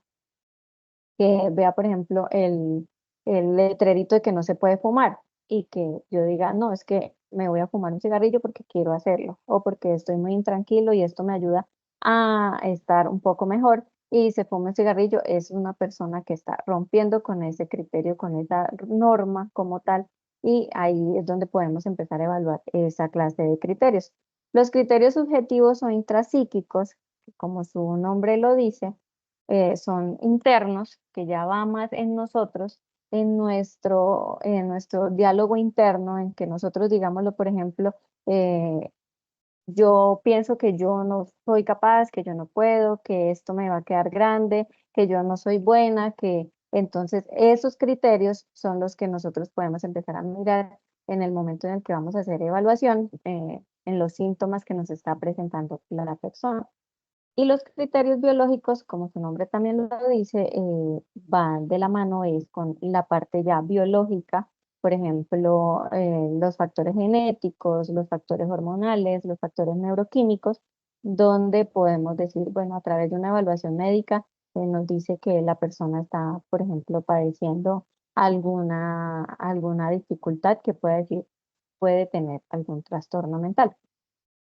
que vea, por ejemplo, el letrerito de que no se puede fumar, y que yo diga, no, es que me voy a fumar un cigarrillo porque quiero hacerlo o porque estoy muy intranquilo y esto me ayuda a estar un poco mejor, y se fuma un cigarrillo, es una persona que está rompiendo con ese criterio, con esa norma como tal, y ahí es donde podemos empezar a evaluar esa clase de criterios. Los criterios subjetivos o intrapsíquicos, como su nombre lo dice, son internos, que ya va más en nosotros, en nuestro diálogo interno, en que nosotros, digámoslo, por ejemplo, yo pienso que yo no soy capaz, que yo no puedo, que esto me va a quedar grande, que yo no soy buena, que entonces esos criterios son los que nosotros podemos empezar a mirar en el momento en el que vamos a hacer evaluación, en los síntomas que nos está presentando la persona. Y los criterios biológicos, como su nombre también lo dice, van de la mano es con la parte ya biológica, por ejemplo, los factores genéticos, los factores hormonales, los factores neuroquímicos, donde podemos decir, bueno, a través de una evaluación médica, nos dice que la persona está, por ejemplo, padeciendo alguna dificultad que puede decir, puede tener algún trastorno mental.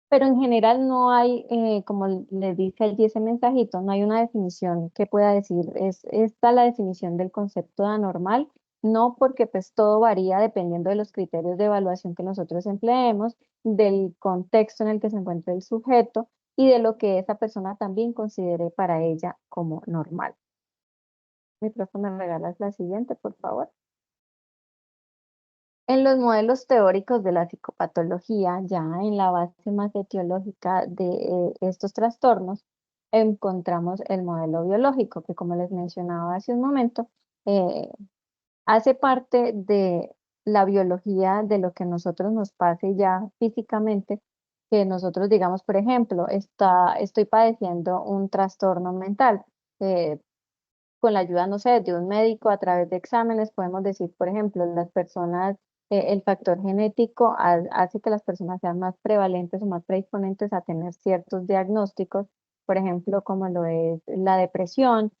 Pero en general no hay, como le dije allí ese mensajito, no hay una definición que pueda decir, es esta la definición del concepto de anormal, no porque pues todo varía dependiendo de los criterios de evaluación que nosotros empleemos, del contexto en el que se encuentra el sujeto y de lo que esa persona también considere para ella como normal. Mi profe, ¿me regalas la siguiente, por favor? En los modelos teóricos de la psicopatología, ya en la base más etiológica de estos trastornos, encontramos el modelo biológico, que como les mencionaba hace un momento, eh, hace parte de la biología de lo que nosotros nos pase ya físicamente, que nosotros digamos, por ejemplo, estoy padeciendo un trastorno mental. eh, con la ayuda, no sé, de un médico a través de exámenes, podemos decir, por ejemplo, las personas, el factor genético hace que las personas sean más prevalentes o más predisponentes a tener ciertos diagnósticos, por ejemplo, como lo es la depresión,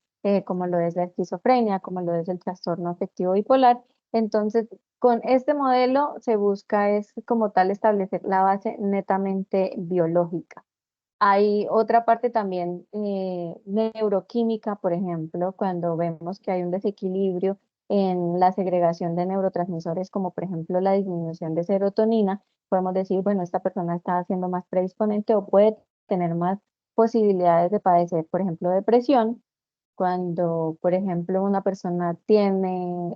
como lo es la esquizofrenia, como lo es el trastorno afectivo bipolar. Entonces, con este modelo se busca es como tal establecer la base netamente biológica. Hay otra parte también neuroquímica, por ejemplo, cuando vemos que hay un desequilibrio en la segregación de neurotransmisores, como por ejemplo la disminución de serotonina, podemos decir, bueno, esta persona está siendo más predisponente o puede tener más posibilidades de padecer, por ejemplo, depresión. Cuando, por ejemplo, una persona tiene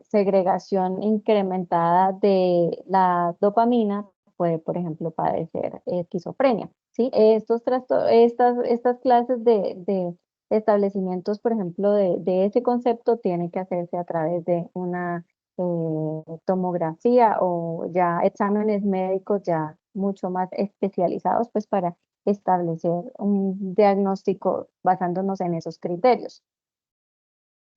segregación incrementada de la dopamina, puede, por ejemplo, padecer esquizofrenia. ¿Sí? Estas clases de establecimientos, por ejemplo, de ese concepto, tienen que hacerse a través de una tomografía o ya exámenes médicos ya mucho más especializados, pues para establecer un diagnóstico basándonos en esos criterios.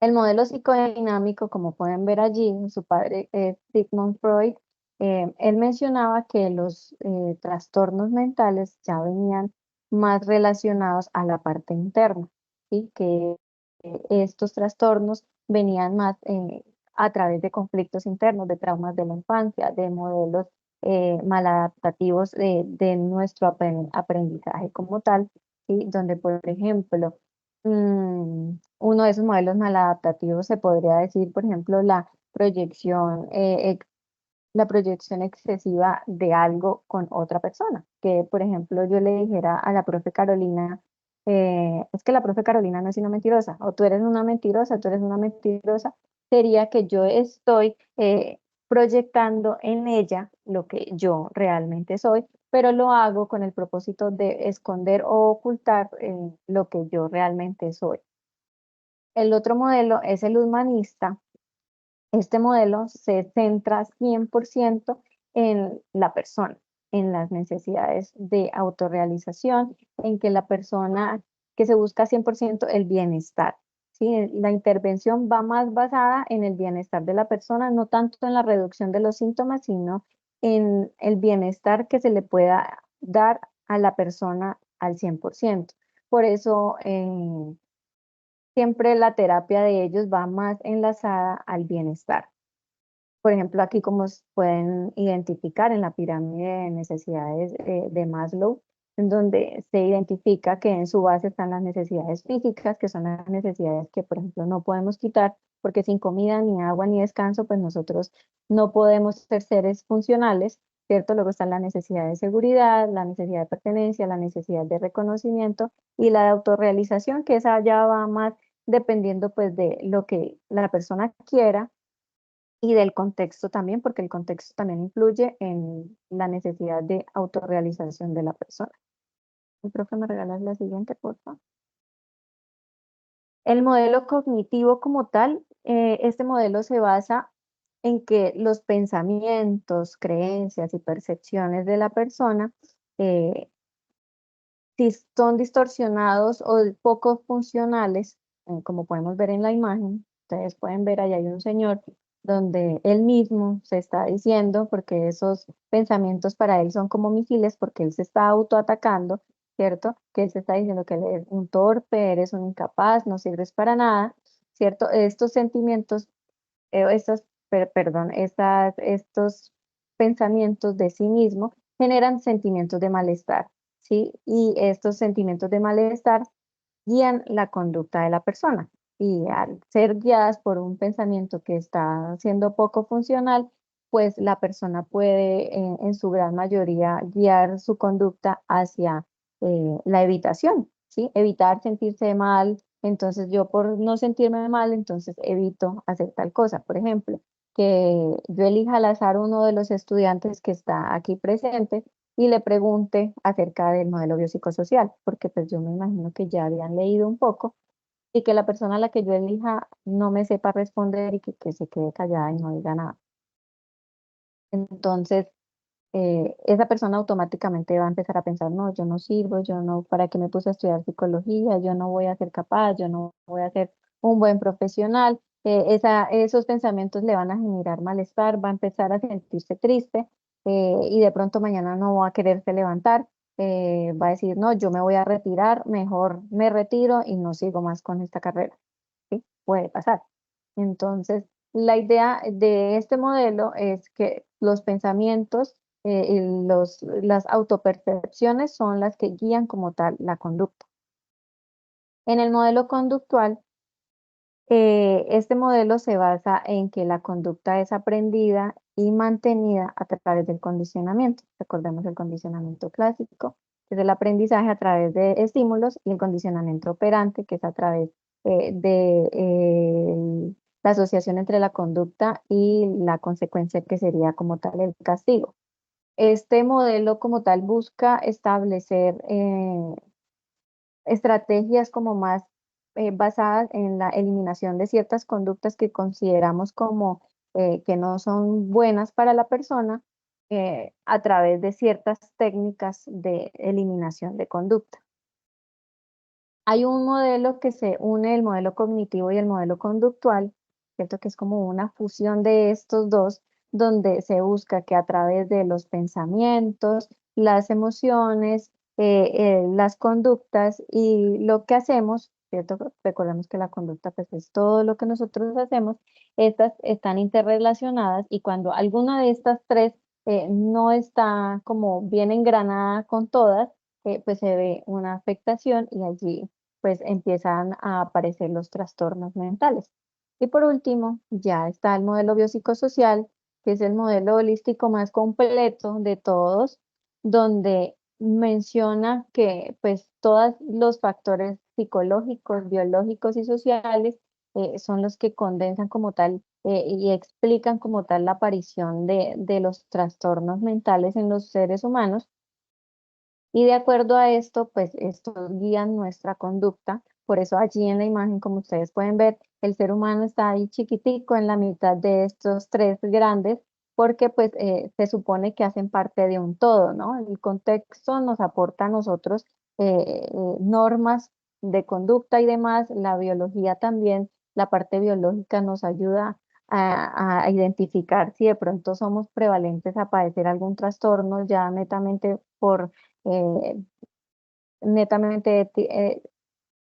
El modelo psicodinámico, como pueden ver allí, su padre es Sigmund Freud, él mencionaba que los trastornos mentales ya venían más relacionados a la parte interna, ¿sí? Que estos trastornos venían más a través de conflictos internos, de traumas de la infancia, de modelos maladaptativos de nuestro aprendizaje como tal, ¿sí? Donde, por ejemplo, uno de esos modelos maladaptativos se podría decir, por ejemplo, la proyección excesiva de algo con otra persona. Que, por ejemplo, yo le dijera a la profe Carolina, es que la profe Carolina no es una mentirosa, o tú eres una mentirosa, tú eres una mentirosa, sería que yo estoy proyectando en ella lo que yo realmente soy, pero lo hago con el propósito de esconder o ocultar lo que yo realmente soy. El otro modelo es el humanista. Este modelo se centra 100% en la persona, en las necesidades de autorrealización, en que la persona, que se busca 100% el bienestar. ¿Sí? La intervención va más basada en el bienestar de la persona, no tanto en la reducción de los síntomas, sino en el bienestar que se le pueda dar a la persona al 100%. Por eso, siempre la terapia de ellos va más enlazada al bienestar. Por ejemplo, aquí como pueden identificar en la pirámide de necesidades de Maslow, en donde se identifica que en su base están las necesidades físicas, que son las necesidades que, por ejemplo, no podemos quitar, porque sin comida, ni agua, ni descanso, pues nosotros no podemos ser seres funcionales. ¿cierto? Luego está la necesidad de seguridad, la necesidad de pertenencia, la necesidad de reconocimiento y la de autorrealización, que esa ya va más dependiendo pues de lo que la persona quiera y del contexto también, porque el contexto también influye en la necesidad de autorrealización de la persona. Profe, ¿me regalas la siguiente, por favor? El modelo cognitivo como tal, este modelo se basa en que los pensamientos, creencias y percepciones de la persona, eh, si son distorsionados o poco funcionales, como podemos ver en la imagen, ustedes pueden ver ahí hay un señor donde él mismo se está diciendo, porque esos pensamientos para él son como misiles, porque él se está autoatacando, ¿cierto? Que él se está diciendo que él es un torpe, eres un incapaz, no sirves para nada, ¿cierto? Estos sentimientos, estos pensamientos de sí mismo generan sentimientos de malestar, ¿sí? Y estos sentimientos de malestar guían la conducta de la persona. Y al ser guiadas por un pensamiento que está siendo poco funcional, pues la persona puede en su gran mayoría guiar su conducta hacia la evitación, ¿sí? Evitar sentirse mal. Entonces yo por no sentirme mal, entonces evito hacer tal cosa. Por ejemplo, que yo elija al azar uno de los estudiantes que está aquí presente y le pregunte acerca del modelo biopsicosocial, porque pues yo me imagino que ya habían leído un poco y que la persona a la que yo elija no me sepa responder y que se quede callada y no diga nada. Entonces, esa persona automáticamente va a empezar a pensar, no, yo no sirvo, yo no, ¿para qué me puse a estudiar psicología? Yo no voy a ser capaz, yo no voy a ser un buen profesional. Esos pensamientos le van a generar malestar, va a empezar a sentirse triste y de pronto mañana no va a quererse levantar, va a decir, no, yo me voy a retirar, mejor me retiro y no sigo más con esta carrera. ¿Sí? Puede pasar. Entonces, la idea de este modelo es que los pensamientos, las autopercepciones son las que guían como tal la conducta. En el modelo conductual, este modelo se basa en que la conducta es aprendida y mantenida a través del condicionamiento. Recordemos el condicionamiento clásico, que es el aprendizaje a través de estímulos, y el condicionamiento operante, que es a través de la asociación entre la conducta y la consecuencia que sería como tal el castigo. Este modelo como tal busca establecer estrategias como más basadas en la eliminación de ciertas conductas que consideramos como que no son buenas para la persona a través de ciertas técnicas de eliminación de conducta. Hay un modelo que se une, el modelo cognitivo y el modelo conductual, ¿cierto? Que es como una fusión de estos dos, donde se busca que a través de los pensamientos, las emociones, las conductas y lo que hacemos, ¿cierto? Recordemos que la conducta pues, es todo lo que nosotros hacemos, estas están interrelacionadas y cuando alguna de estas tres no está como bien engranada con todas, pues se ve una afectación y allí pues empiezan a aparecer los trastornos mentales. Y por último, ya está el modelo biopsicosocial, que es el modelo holístico más completo de todos, donde menciona que pues todos los factores psicológicos, biológicos y sociales son los que condensan como tal y explican como tal la aparición de los trastornos mentales en los seres humanos y de acuerdo a esto, pues estos guían nuestra conducta. Por eso allí en la imagen, como ustedes pueden ver, el ser humano está ahí chiquitico en la mitad de estos tres grandes, porque pues se supone que hacen parte de un todo, ¿no? El contexto nos aporta a nosotros normas de conducta y demás, la biología también, la parte biológica nos ayuda a identificar si de pronto somos prevalentes a padecer algún trastorno ya netamente por eh, netamente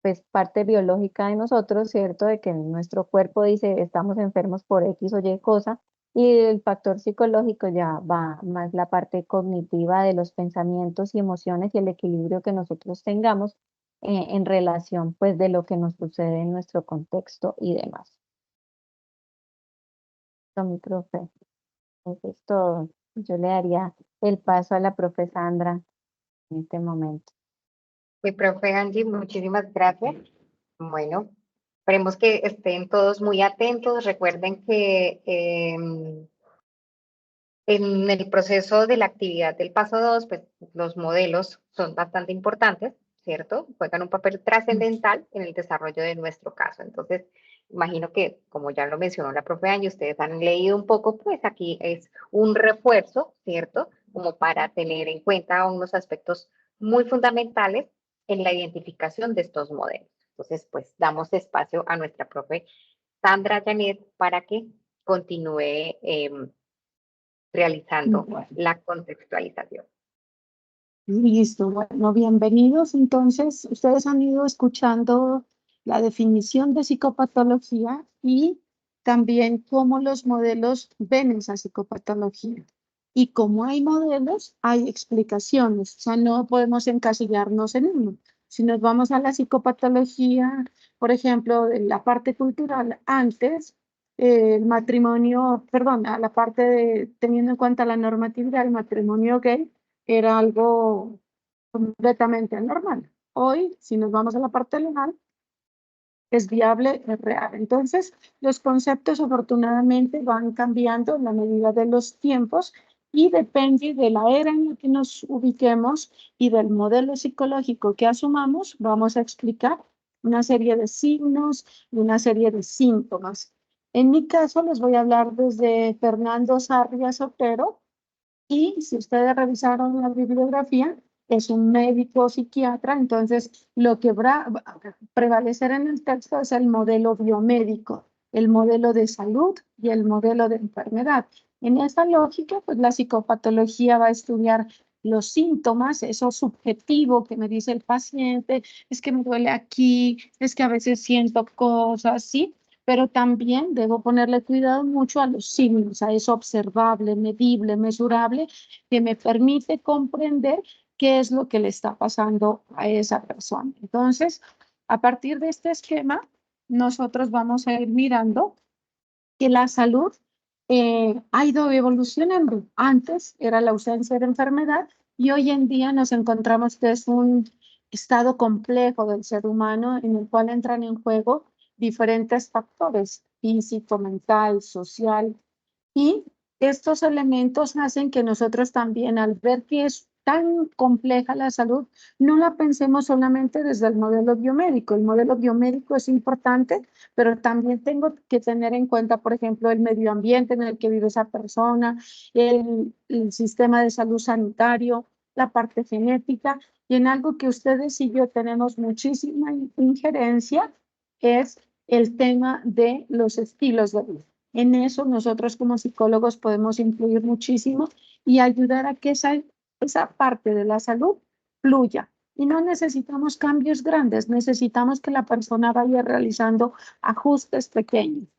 pues parte biológica de nosotros, ¿cierto? De que nuestro cuerpo dice estamos enfermos por X o Y cosa, y el factor psicológico ya va más la parte cognitiva de los pensamientos y emociones y el equilibrio que nosotros tengamos en relación pues de lo que nos sucede en nuestro contexto y demás. Esto, mi profe, eso es todo. Yo le daría el paso a la profe Sandra en este momento. Mi profe Angie, muchísimas gracias. Bueno, esperemos que estén todos muy atentos. Recuerden que en el proceso de la actividad del paso 2, pues los modelos son bastante importantes, ¿cierto? Juegan un papel trascendental en el desarrollo de nuestro caso. Entonces, imagino que, como ya lo mencionó la profe Angie, ustedes han leído un poco, pues aquí es un refuerzo, ¿cierto? Como para tener en cuenta unos aspectos muy fundamentales en la identificación de estos modelos. Entonces, pues damos espacio a nuestra profe Sandra Janet para que continúe realizando Bueno, la contextualización. listo. Bueno, bienvenidos. Entonces, ustedes han ido escuchando la definición de psicopatología y también cómo los modelos ven esa psicopatología. Y como hay modelos, hay explicaciones. O sea, no podemos encasillarnos en uno. Si nos vamos a la psicopatología, por ejemplo, en la parte cultural, antes el matrimonio, perdón, a la parte de, teniendo en cuenta la normatividad, el matrimonio gay era algo completamente normal. Hoy, si nos vamos a la parte legal, es viable, es real. Entonces, los conceptos afortunadamente van cambiando en la medida de los tiempos y depende de la era en la que nos ubiquemos y del modelo psicológico que asumamos, vamos a explicar una serie de signos y una serie de síntomas. En mi caso, les voy a hablar desde Fernando Sarrias Otero, y si ustedes revisaron la bibliografía, es un médico psiquiatra, entonces lo que va a prevalecer en el texto es el modelo biomédico, el modelo de salud y el modelo de enfermedad. En esta lógica, pues la psicopatología va a estudiar los síntomas, eso subjetivo que me dice el paciente, es que me duele aquí, es que a veces siento cosas, ¿sí? Pero también debo ponerle cuidado mucho a los signos, a eso observable, medible, mesurable, que me permite comprender qué es lo que le está pasando a esa persona. Entonces, a partir de este esquema, nosotros vamos a ir mirando que la salud ha ido evolucionando. Antes era la ausencia de enfermedad y hoy en día nos encontramos que es un estado complejo del ser humano en el cual entran en juego diferentes factores, físico, mental, social, y estos elementos hacen que nosotros también, al ver que es tan compleja la salud, no la pensemos solamente desde el modelo biomédico. El modelo biomédico es importante, pero también tengo que tener en cuenta, por ejemplo, el medio ambiente en el que vive esa persona, el sistema de salud sanitario, la parte genética, y en algo que ustedes y yo tenemos muchísima injerencia es el tema de los estilos de vida. En eso nosotros como psicólogos podemos influir muchísimo y ayudar a que esa parte de la salud fluya. Y no necesitamos cambios grandes, necesitamos que la persona vaya realizando ajustes pequeños.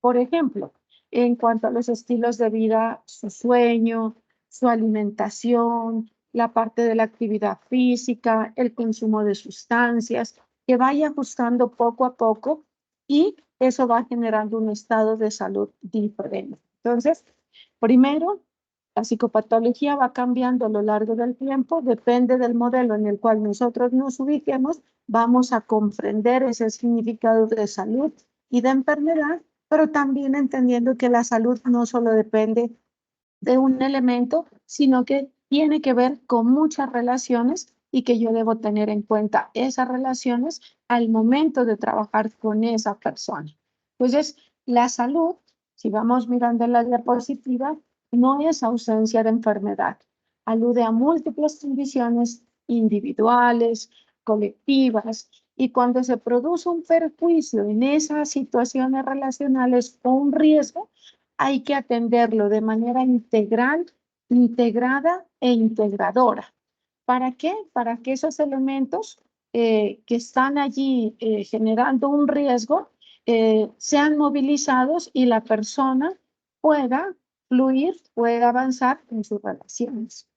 Por ejemplo, en cuanto a los estilos de vida, su sueño, su alimentación, la parte de la actividad física, el consumo de sustancias, que vaya ajustando poco a poco y eso va generando un estado de salud diferente. Entonces, primero, la psicopatología va cambiando a lo largo del tiempo, depende del modelo en el cual nosotros nos ubiquemos, vamos a comprender ese significado de salud y de enfermedad, pero también entendiendo que la salud no solo depende de un elemento, sino que tiene que ver con muchas relaciones y que yo debo tener en cuenta esas relaciones al momento de trabajar con esa persona. Entonces, la salud, si vamos mirando en la diapositiva, no es ausencia de enfermedad. Alude a múltiples condiciones individuales, colectivas, y cuando se produce un perjuicio en esas situaciones relacionales o un riesgo, hay que atenderlo de manera integral, integrada e integradora. ¿Para qué? Para que esos elementos que están allí generando un riesgo sean movilizados y la persona pueda fluir, pueda avanzar en sus relaciones.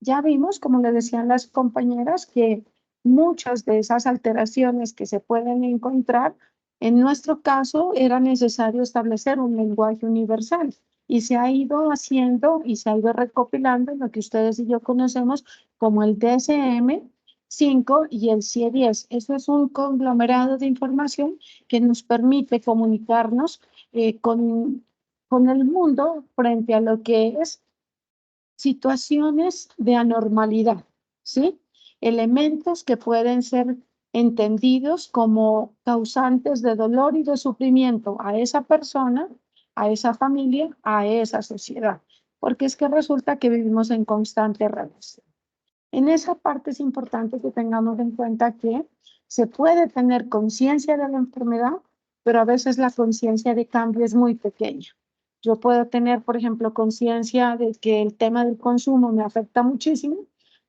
Ya vimos, como le decían las compañeras, que muchas de esas alteraciones que se pueden encontrar, en nuestro caso era necesario establecer un lenguaje universal. y se ha ido haciendo y se ha ido recopilando en lo que ustedes y yo conocemos como el DSM-5 y el CIE-10. Eso es un conglomerado de información que nos permite comunicarnos con el mundo frente a lo que es situaciones de anormalidad, ¿sí? Elementos que pueden ser entendidos como causantes de dolor y de sufrimiento a esa persona, a esa familia, a esa sociedad, porque es que resulta que vivimos en constante relación. En esa parte es importante que tengamos en cuenta que se puede tener conciencia de la enfermedad, pero a veces la conciencia de cambio es muy pequeña. Yo puedo tener, por ejemplo, conciencia de que el tema del consumo me afecta muchísimo,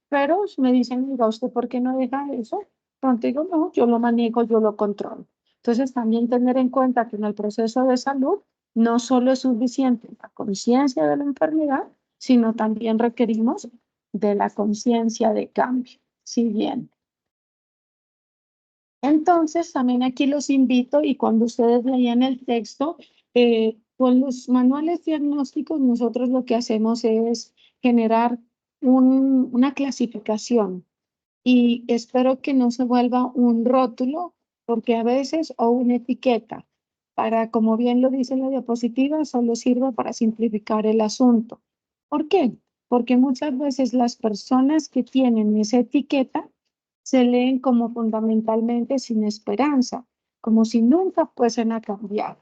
pero me dicen, mira, ¿usted por qué no deja eso? Pronto digo, no, yo lo manejo, yo lo controlo. Entonces, también tener en cuenta que en el proceso de salud no solo es suficiente la conciencia de la enfermedad, sino también requerimos de la conciencia de cambio. Si bien. Entonces, también aquí los invito y cuando ustedes leían el texto, con los manuales diagnósticos, nosotros lo que hacemos es generar una clasificación y espero que no se vuelva un rótulo, porque a veces, o una etiqueta, para, como bien lo dice la diapositiva, solo sirve para simplificar el asunto. ¿Por qué? Porque muchas veces las personas que tienen esa etiqueta se leen como fundamentalmente sin esperanza, como si nunca fuesen a cambiar.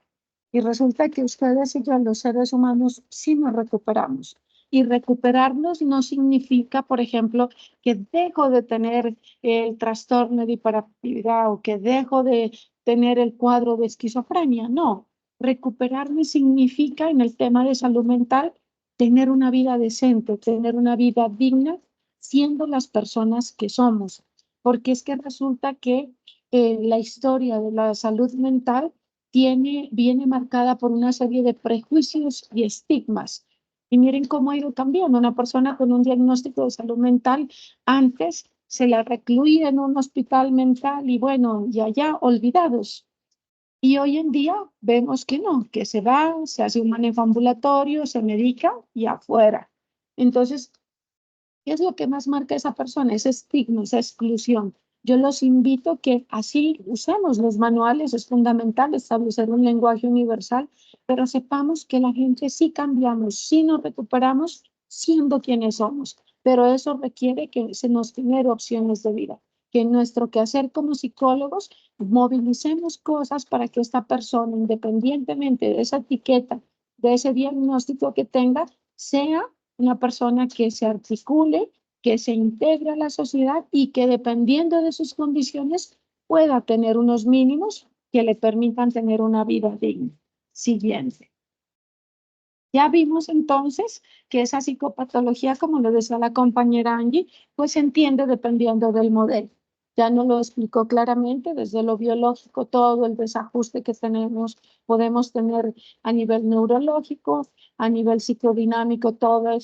Y resulta que ustedes y yo, los seres humanos, sí nos recuperamos. Y recuperarnos no significa, por ejemplo, que dejo de tener el trastorno de hiperactividad o que dejo de tener el cuadro de esquizofrenia. No, recuperarme significa en el tema de salud mental tener una vida decente, tener una vida digna, siendo las personas que somos. Porque es que resulta que la historia de la salud mental viene marcada por una serie de prejuicios y estigmas. Y miren cómo ha ido cambiando. Una persona con un diagnóstico de salud mental antes se la recluía en un hospital mental y bueno, y allá olvidados. Y hoy en día vemos que no, que se va, se hace un manejo ambulatorio, se medica y afuera. Entonces, ¿qué es lo que más marca a esa persona? Ese estigma, esa exclusión. Yo los invito a que así usemos los manuales, es fundamental establecer un lenguaje universal, pero sepamos que la gente sí cambiamos, sí nos recuperamos siendo quienes somos, pero eso requiere que se nos genere opciones de vida, que en nuestro quehacer como psicólogos movilicemos cosas para que esta persona, independientemente de esa etiqueta, de ese diagnóstico que tenga, sea una persona que se articule, que se integre a la sociedad y que dependiendo de sus condiciones pueda tener unos mínimos que le permitan tener una vida digna. Siguiente. Ya vimos entonces que esa psicopatología, como lo decía la compañera Angie, pues se entiende dependiendo del modelo. Ya nos lo explicó claramente, desde lo biológico, todo el desajuste que tenemos, podemos tener a nivel neurológico, a nivel psicodinámico, toda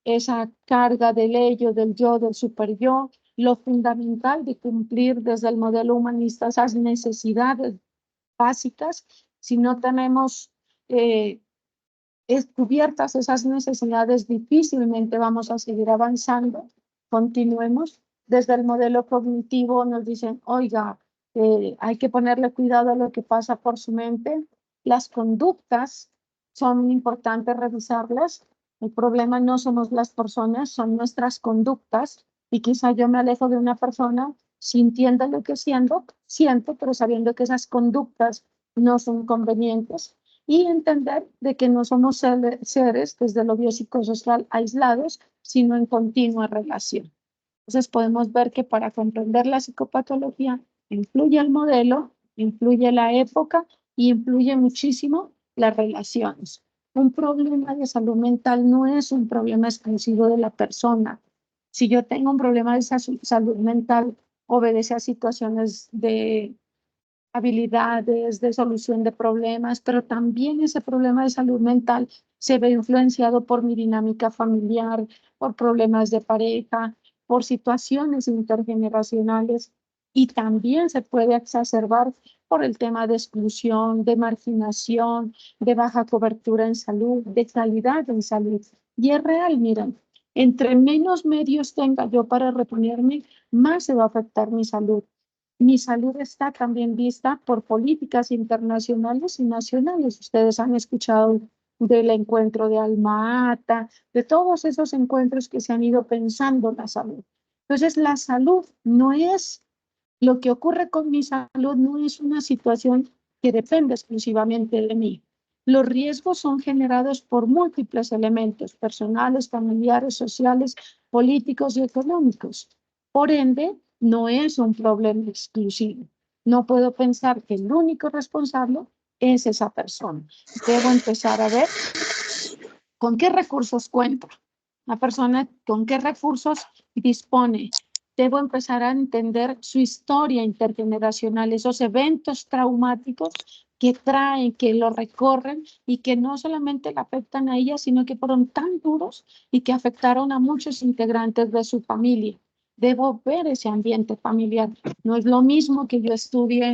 esa carga del ello, del yo, del super yo, lo fundamental de cumplir desde el modelo humanista esas necesidades básicas. Si no tenemos cubiertas esas necesidades, difícilmente vamos a seguir avanzando. Continuemos. Desde el modelo cognitivo nos dicen, oiga, hay que ponerle cuidado a lo que pasa por su mente. Las conductas son importantes revisarlas. El problema no somos las personas, son nuestras conductas. Y quizá yo me alejo de una persona sintiendo lo que siento, pero sabiendo que esas conductas no son convenientes y entender de que no somos seres desde lo biopsicosocial aislados, sino en continua relación. Entonces podemos ver que para comprender la psicopatología influye el modelo, influye la época y influye muchísimo las relaciones. Un problema de salud mental no es un problema exclusivo de la persona. Si yo tengo un problema de salud mental, obedece a situaciones de habilidades de solución de problemas, pero también ese problema de salud mental se ve influenciado por mi dinámica familiar, por problemas de pareja, por situaciones intergeneracionales y también se puede exacerbar por el tema de exclusión, de marginación, de baja cobertura en salud, de calidad en salud. Y es real, miren, entre menos medios tenga yo para reponerme, más se va a afectar mi salud. Mi salud está también vista por políticas internacionales y nacionales. Ustedes han escuchado del encuentro de Alma-Ata, de todos esos encuentros que se han ido pensando la salud. Entonces, la salud no es, lo que ocurre con mi salud no es una situación que depende exclusivamente de mí. Los riesgos son generados por múltiples elementos personales, familiares, sociales, políticos y económicos. Por ende, no es un problema exclusivo. No puedo pensar que el único responsable es esa persona. Debo empezar a ver con qué recursos cuenta la persona, con qué recursos dispone. Debo empezar a entender su historia intergeneracional, esos eventos traumáticos que traen, que lo recorren y que no solamente la afectan a ella, sino que fueron tan duros y que afectaron a muchos integrantes de su familia. Debo ver ese ambiente familiar. No es lo mismo que yo estudie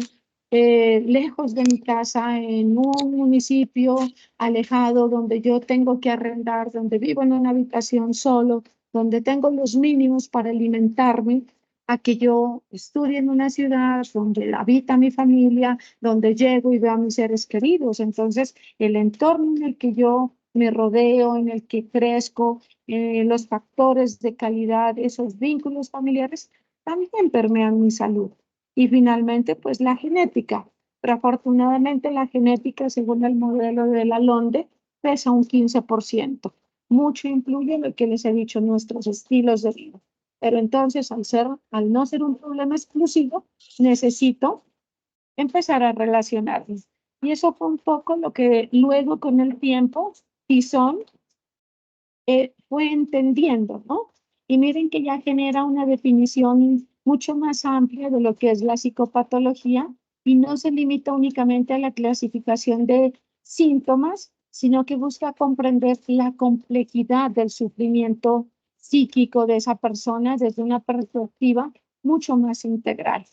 lejos de mi casa, en un municipio alejado, donde yo tengo que arrendar, donde vivo en una habitación solo, donde tengo los mínimos para alimentarme, a que yo estudie en una ciudad donde habita mi familia, donde llego y veo a mis seres queridos. Entonces, el entorno en el que yo me rodeo, en el que crezco, los factores de calidad, esos vínculos familiares, también permean mi salud. Y finalmente, pues la genética. Pero afortunadamente la genética, según el modelo de la Londe, pesa un 15%. Mucho influye en lo que les he dicho, nuestros estilos de vida. Pero entonces, al no ser un problema exclusivo, necesito empezar a relacionarme. Y eso fue un poco lo que luego con el tiempo, Tizón fue entendiendo, ¿no? Y miren que ya genera una definición mucho más amplia de lo que es la psicopatología y no se limita únicamente a la clasificación de síntomas, sino que busca comprender la complejidad del sufrimiento psíquico de esa persona desde una perspectiva mucho más integral.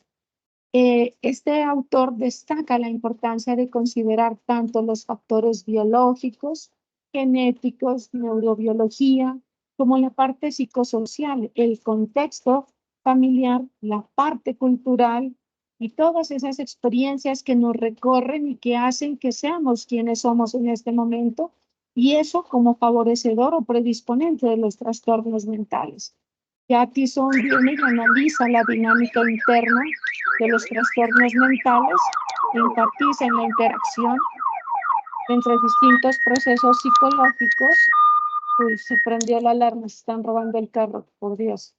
Este autor destaca la importancia de considerar tanto los factores biológicos, genéticos, neurobiología, como la parte psicosocial, el contexto familiar, la parte cultural y todas esas experiencias que nos recorren y que hacen que seamos quienes somos en este momento, y eso como favorecedor o predisponente de los trastornos mentales. Ya Tison viene y analiza la dinámica interna de los trastornos mentales, enfatiza en la interacción entre distintos procesos psicológicos. Uy, se prendió la alarma, se están robando el carro, por Dios.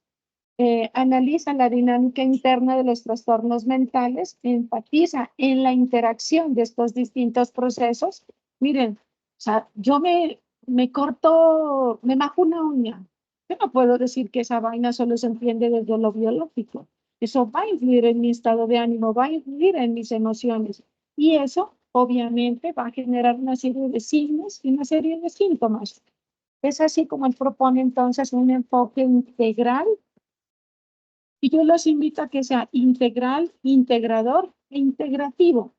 Analiza la dinámica interna de los trastornos mentales, enfatiza en la interacción de estos distintos procesos. Miren, o sea, yo me corto, me majo una uña. Yo no puedo decir que esa vaina solo se entiende desde lo biológico. Eso va a influir en mi estado de ánimo, va a influir en mis emociones. Y eso, obviamente, va a generar una serie de signos y una serie de síntomas. Es así como él propone entonces un enfoque integral y yo los invito a que sea integral, integrador e integrativo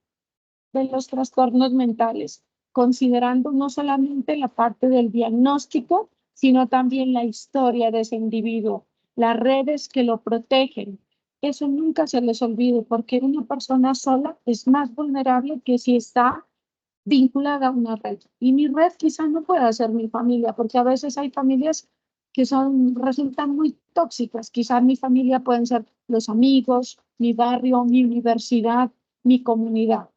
de los trastornos mentales, considerando no solamente la parte del diagnóstico, sino también la historia de ese individuo, las redes que lo protegen. Eso nunca se les olvide, porque una persona sola es más vulnerable que si está vinculada a una red. Y mi red quizá no pueda ser mi familia, porque a veces hay familias que resultan muy tóxicas. Quizá mi familia pueden ser los amigos, mi barrio, mi universidad, mi comunidad.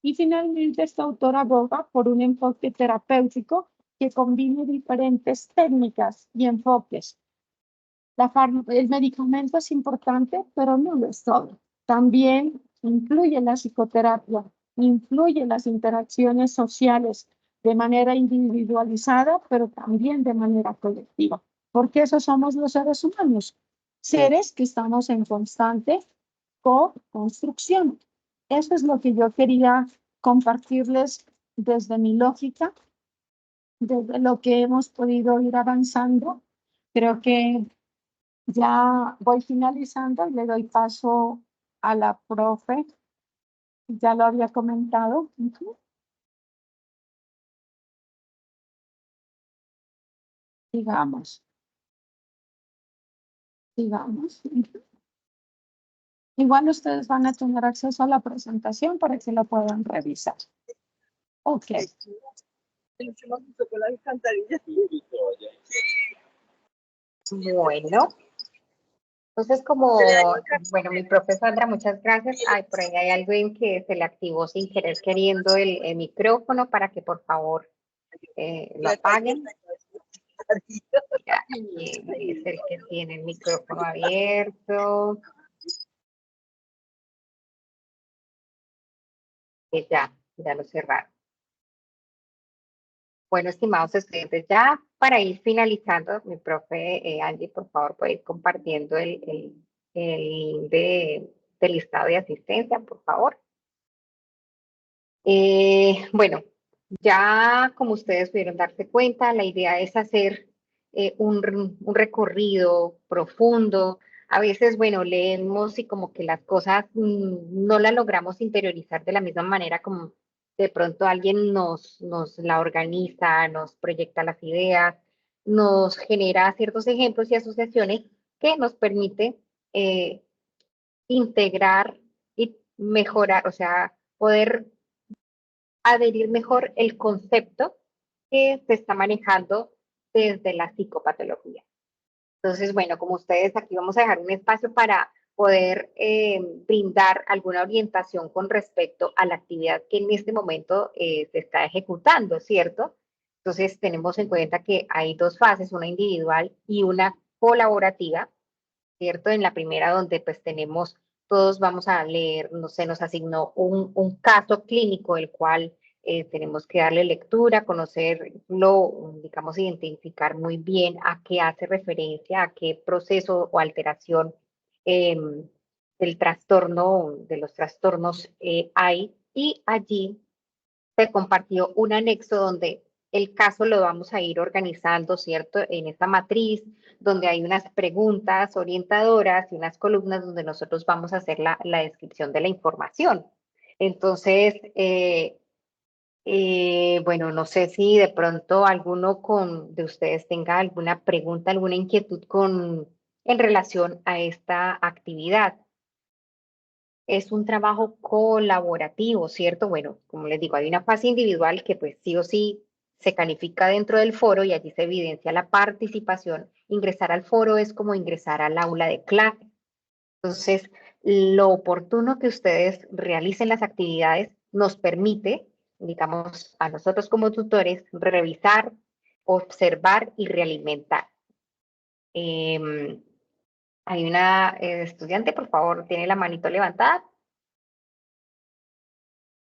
Y finalmente, esta autora aboga por un enfoque terapéutico que combine diferentes técnicas y enfoques. El medicamento es importante, pero no lo es todo. También incluye la psicoterapia, incluye las interacciones sociales de manera individualizada, pero también de manera colectiva, porque esos somos los seres humanos, seres que estamos en constante co-construcción. Eso es lo que yo quería compartirles desde mi lógica, desde lo que hemos podido ir avanzando. Creo que ya voy finalizando y le doy paso a la profe. Ya lo había comentado. Ujú. Digamos, digamos. Ujú. Igual ustedes van a tener acceso a la presentación para que la puedan revisar. Ok. Bueno, entonces como, bueno, mi profe Sandra, muchas gracias. Ay, por ahí hay alguien que se le activó sin querer queriendo el micrófono para que por favor lo apaguen. Mira, ¿quién es el que tiene el micrófono abierto? Que ya lo cerraron. Bueno, estimados estudiantes, ya para ir finalizando, mi profe Angie, por favor, puede ir compartiendo el de listado de asistencia, por favor. Bueno, ya como ustedes pudieron darse cuenta, la idea es hacer un recorrido profundo. A veces, bueno, leemos y como que las cosas no las logramos interiorizar de la misma manera como de pronto alguien nos la organiza, nos proyecta las ideas, nos genera ciertos ejemplos y asociaciones que nos permite integrar y mejorar, o sea, poder adherir mejor el concepto que se está manejando desde la psicopatología. Entonces, bueno, como ustedes aquí vamos a dejar un espacio para poder brindar alguna orientación con respecto a la actividad que en este momento se está ejecutando, ¿cierto? Entonces, tenemos en cuenta que hay dos fases, una individual y una colaborativa, ¿cierto? En la primera donde pues tenemos, todos vamos a leer, no sé, nos asignó un caso clínico, el cual tenemos que darle lectura, conocerlo, digamos, identificar muy bien a qué hace referencia, a qué proceso o alteración eh, del trastorno, de los trastornos hay, y allí se compartió un anexo donde el caso lo vamos a ir organizando, ¿cierto? En esta matriz, donde hay unas preguntas orientadoras y unas columnas donde nosotros vamos a hacer la descripción de la información. Entonces, bueno, no sé si de pronto alguno de ustedes tenga alguna pregunta, alguna inquietud en relación a esta actividad. Es un trabajo colaborativo, ¿cierto? Bueno, como les digo, hay una fase individual que pues sí o sí se califica dentro del foro y allí se evidencia la participación. Ingresar al foro es como ingresar al aula de clase. Entonces, lo oportuno que ustedes realicen las actividades nos permite, digamos, a nosotros como tutores, revisar, observar y realimentar. Hay una estudiante, por favor, tiene la manito levantada.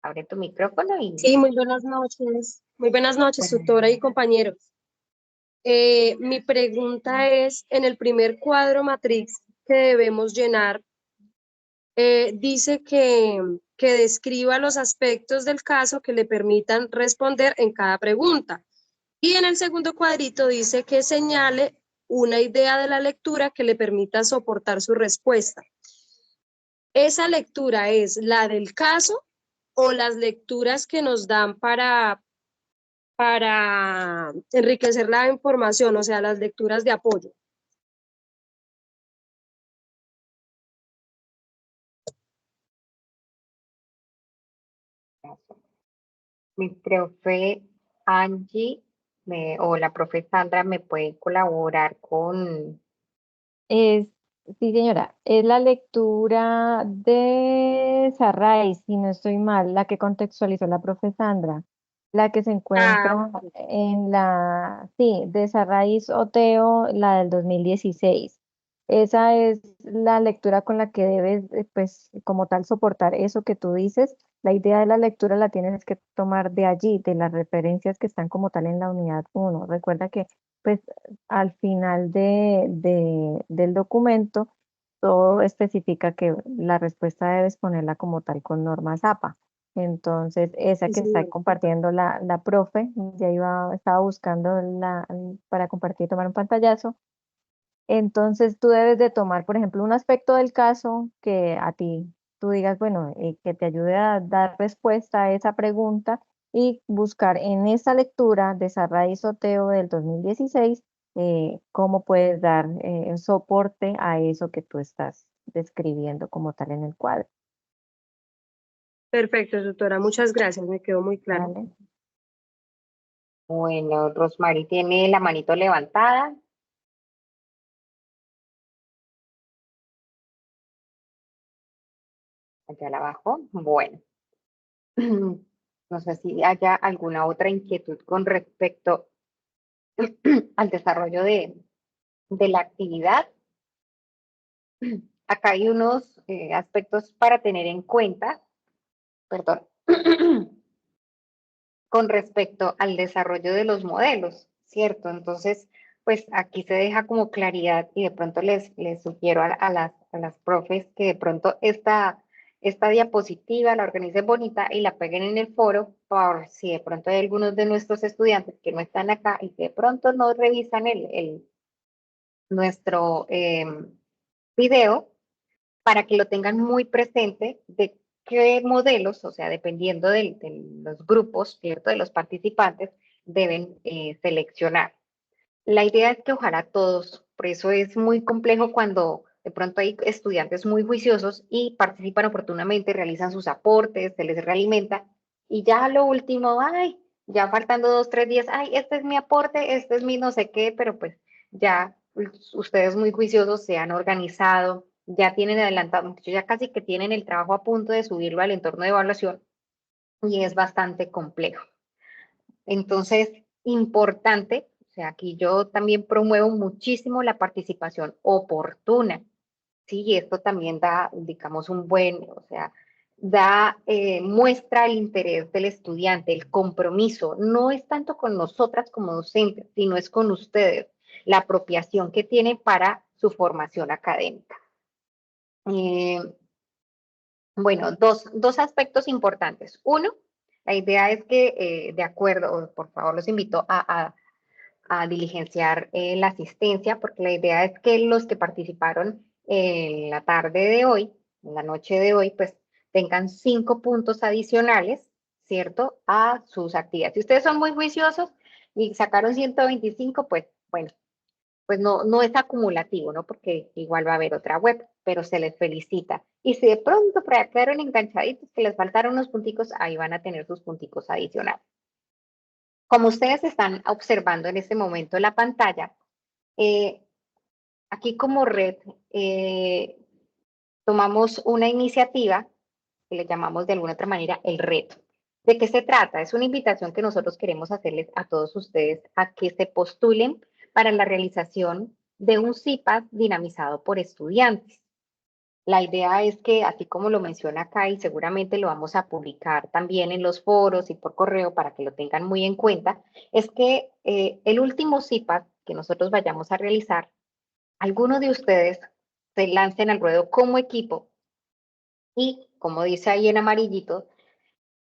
Abre tu micrófono y Sí, muy buenas noches. Muy buenas noches, bueno, tutora y compañeros. Mi pregunta es, en el primer cuadro matriz que debemos llenar, dice que describa los aspectos del caso que le permitan responder en cada pregunta. Y en el segundo cuadrito dice que señale una idea de la lectura que le permita soportar su respuesta. ¿Esa lectura es la del caso o las lecturas que nos dan para enriquecer la información, o sea, las lecturas de apoyo? mi profe Angie o la profe Sandra me puede colaborar con... Es, sí, señora, es la lectura de Sarraís, si no estoy mal, la que contextualizó la profe Sandra, la que se Ah, encuentra en la, sí, de Sarraís Oteo, la del 2016. Esa es la lectura con la que debes, pues, como tal, soportar eso que tú dices. La idea de la lectura la tienes que tomar de allí, de las referencias que están como tal en la unidad 1. Recuerda que pues al final del documento, todo especifica que la respuesta debes ponerla como tal con norma ZAPA. Entonces, esa sí, que está señora. compartiendo la profe, estaba buscando para compartir y tomar un pantallazo. Entonces, tú debes de tomar, por ejemplo, un aspecto del caso que a ti tú digas, bueno, que te ayude a dar respuesta a esa pregunta y buscar en esta lectura de Sarra y Soteo del 2016 cómo puedes dar soporte a eso que tú estás describiendo como tal en el cuadro. Perfecto, doctora. Muchas gracias. Me quedó muy claro. ¿Vale? Bueno, Rosmary tiene la manito levantada. Allá la abajo. Bueno. No sé si haya alguna otra inquietud con respecto al desarrollo de la actividad. Acá hay unos aspectos para tener en cuenta, perdón, con respecto al desarrollo de los modelos, ¿cierto? Entonces, pues aquí se deja como claridad y de pronto les sugiero a las profes que de pronto esta diapositiva la organicen bonita y la peguen en el foro por si de pronto hay algunos de nuestros estudiantes que no están acá y que de pronto no revisan nuestro video para que lo tengan muy presente de qué modelos, o sea, dependiendo de los grupos, ¿cierto? De los participantes, deben seleccionar. La idea es que ojalá todos, por eso es muy complejo cuando de pronto hay estudiantes muy juiciosos y participan oportunamente, realizan sus aportes, se les realimenta, y ya a lo último, ay, ya faltando 2, 3 días, ay, este es mi aporte, este es mi no sé qué, pero pues ya ustedes muy juiciosos se han organizado, ya tienen adelantado, ya casi que tienen el trabajo a punto de subirlo al entorno de evaluación y es bastante complejo. Entonces, importante, o sea, aquí yo también promuevo muchísimo la participación oportuna, ¿sí? Y esto también da, digamos, un buen, o sea, muestra el interés del estudiante, el compromiso, no es tanto con nosotras como docentes, sino es con ustedes, la apropiación que tienen para su formación académica. Bueno, dos aspectos importantes. Uno, la idea es que, de acuerdo, por favor, los invito a diligenciar la asistencia, porque la idea es que los que participaron en la tarde de hoy, en la noche de hoy, pues tengan 5 puntos adicionales, ¿cierto? A sus actividades. Si ustedes son muy juiciosos y sacaron 125, pues bueno, pues no es acumulativo, ¿no? Porque igual va a haber otra web, pero se les felicita. Y si de pronto por ahí quedaron enganchaditos, que les faltaron unos punticos, ahí van a tener sus punticos adicionales. Como ustedes están observando en este momento la pantalla, aquí como red tomamos una iniciativa que le llamamos de alguna otra manera el reto. ¿De qué se trata? Es una invitación que nosotros queremos hacerles a todos ustedes a que se postulen para la realización de un CIPAS dinamizado por estudiantes. La idea es que, así como lo menciona acá, y seguramente lo vamos a publicar también en los foros y por correo para que lo tengan muy en cuenta, es que el último CIPAS que nosotros vayamos a realizar, algunos de ustedes se lancen al ruedo como equipo y, como dice ahí en amarillito,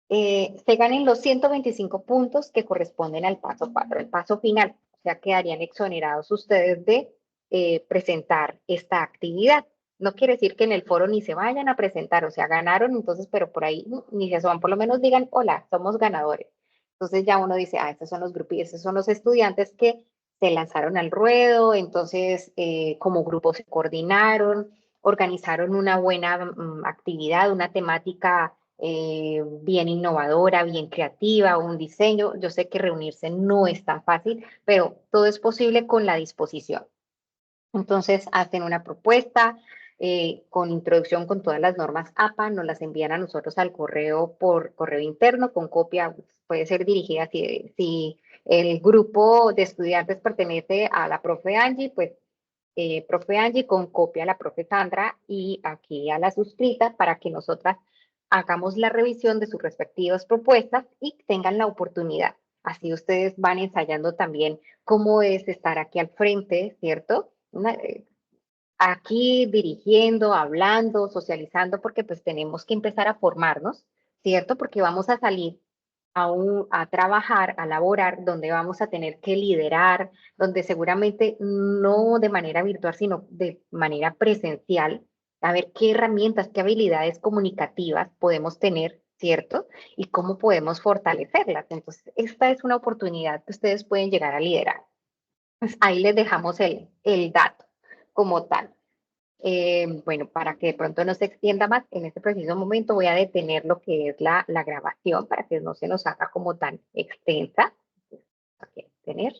se ganen los 125 puntos que corresponden al paso 4, el paso final. O sea, quedarían exonerados ustedes de presentar esta actividad. No quiere decir que en el foro ni se vayan a presentar, o sea, ganaron, entonces, pero por ahí ni se asoman, por lo menos digan, hola, somos ganadores. Entonces ya uno dice, estos son los grupos, estos son los estudiantes que se lanzaron al ruedo, entonces como grupo se coordinaron, organizaron una buena actividad, una temática bien innovadora, bien creativa, un diseño. Yo sé que reunirse no es tan fácil, pero todo es posible con la disposición. Entonces hacen una propuesta con introducción con todas las normas APA, nos las envían a nosotros al correo por correo interno con copia, puede ser dirigida si el grupo de estudiantes pertenece a la profe Angie, pues profe Angie con copia a la profe Sandra y aquí a la suscrita para que nosotras hagamos la revisión de sus respectivas propuestas y tengan la oportunidad. Así ustedes van ensayando también cómo es estar aquí al frente, ¿cierto? Aquí dirigiendo, hablando, socializando, porque pues tenemos que empezar a formarnos, ¿cierto? Porque vamos a salir a trabajar, a laborar, donde vamos a tener que liderar, donde seguramente no de manera virtual, sino de manera presencial, a ver qué herramientas, qué habilidades comunicativas podemos tener, ¿cierto? Y cómo podemos fortalecerlas. Entonces, esta es una oportunidad que ustedes pueden llegar a liderar. Pues ahí les dejamos el dato como tal. Bueno, para que de pronto no se extienda más, en este preciso momento voy a detener lo que es la grabación para que no se nos haga como tan extensa. Ok, detener.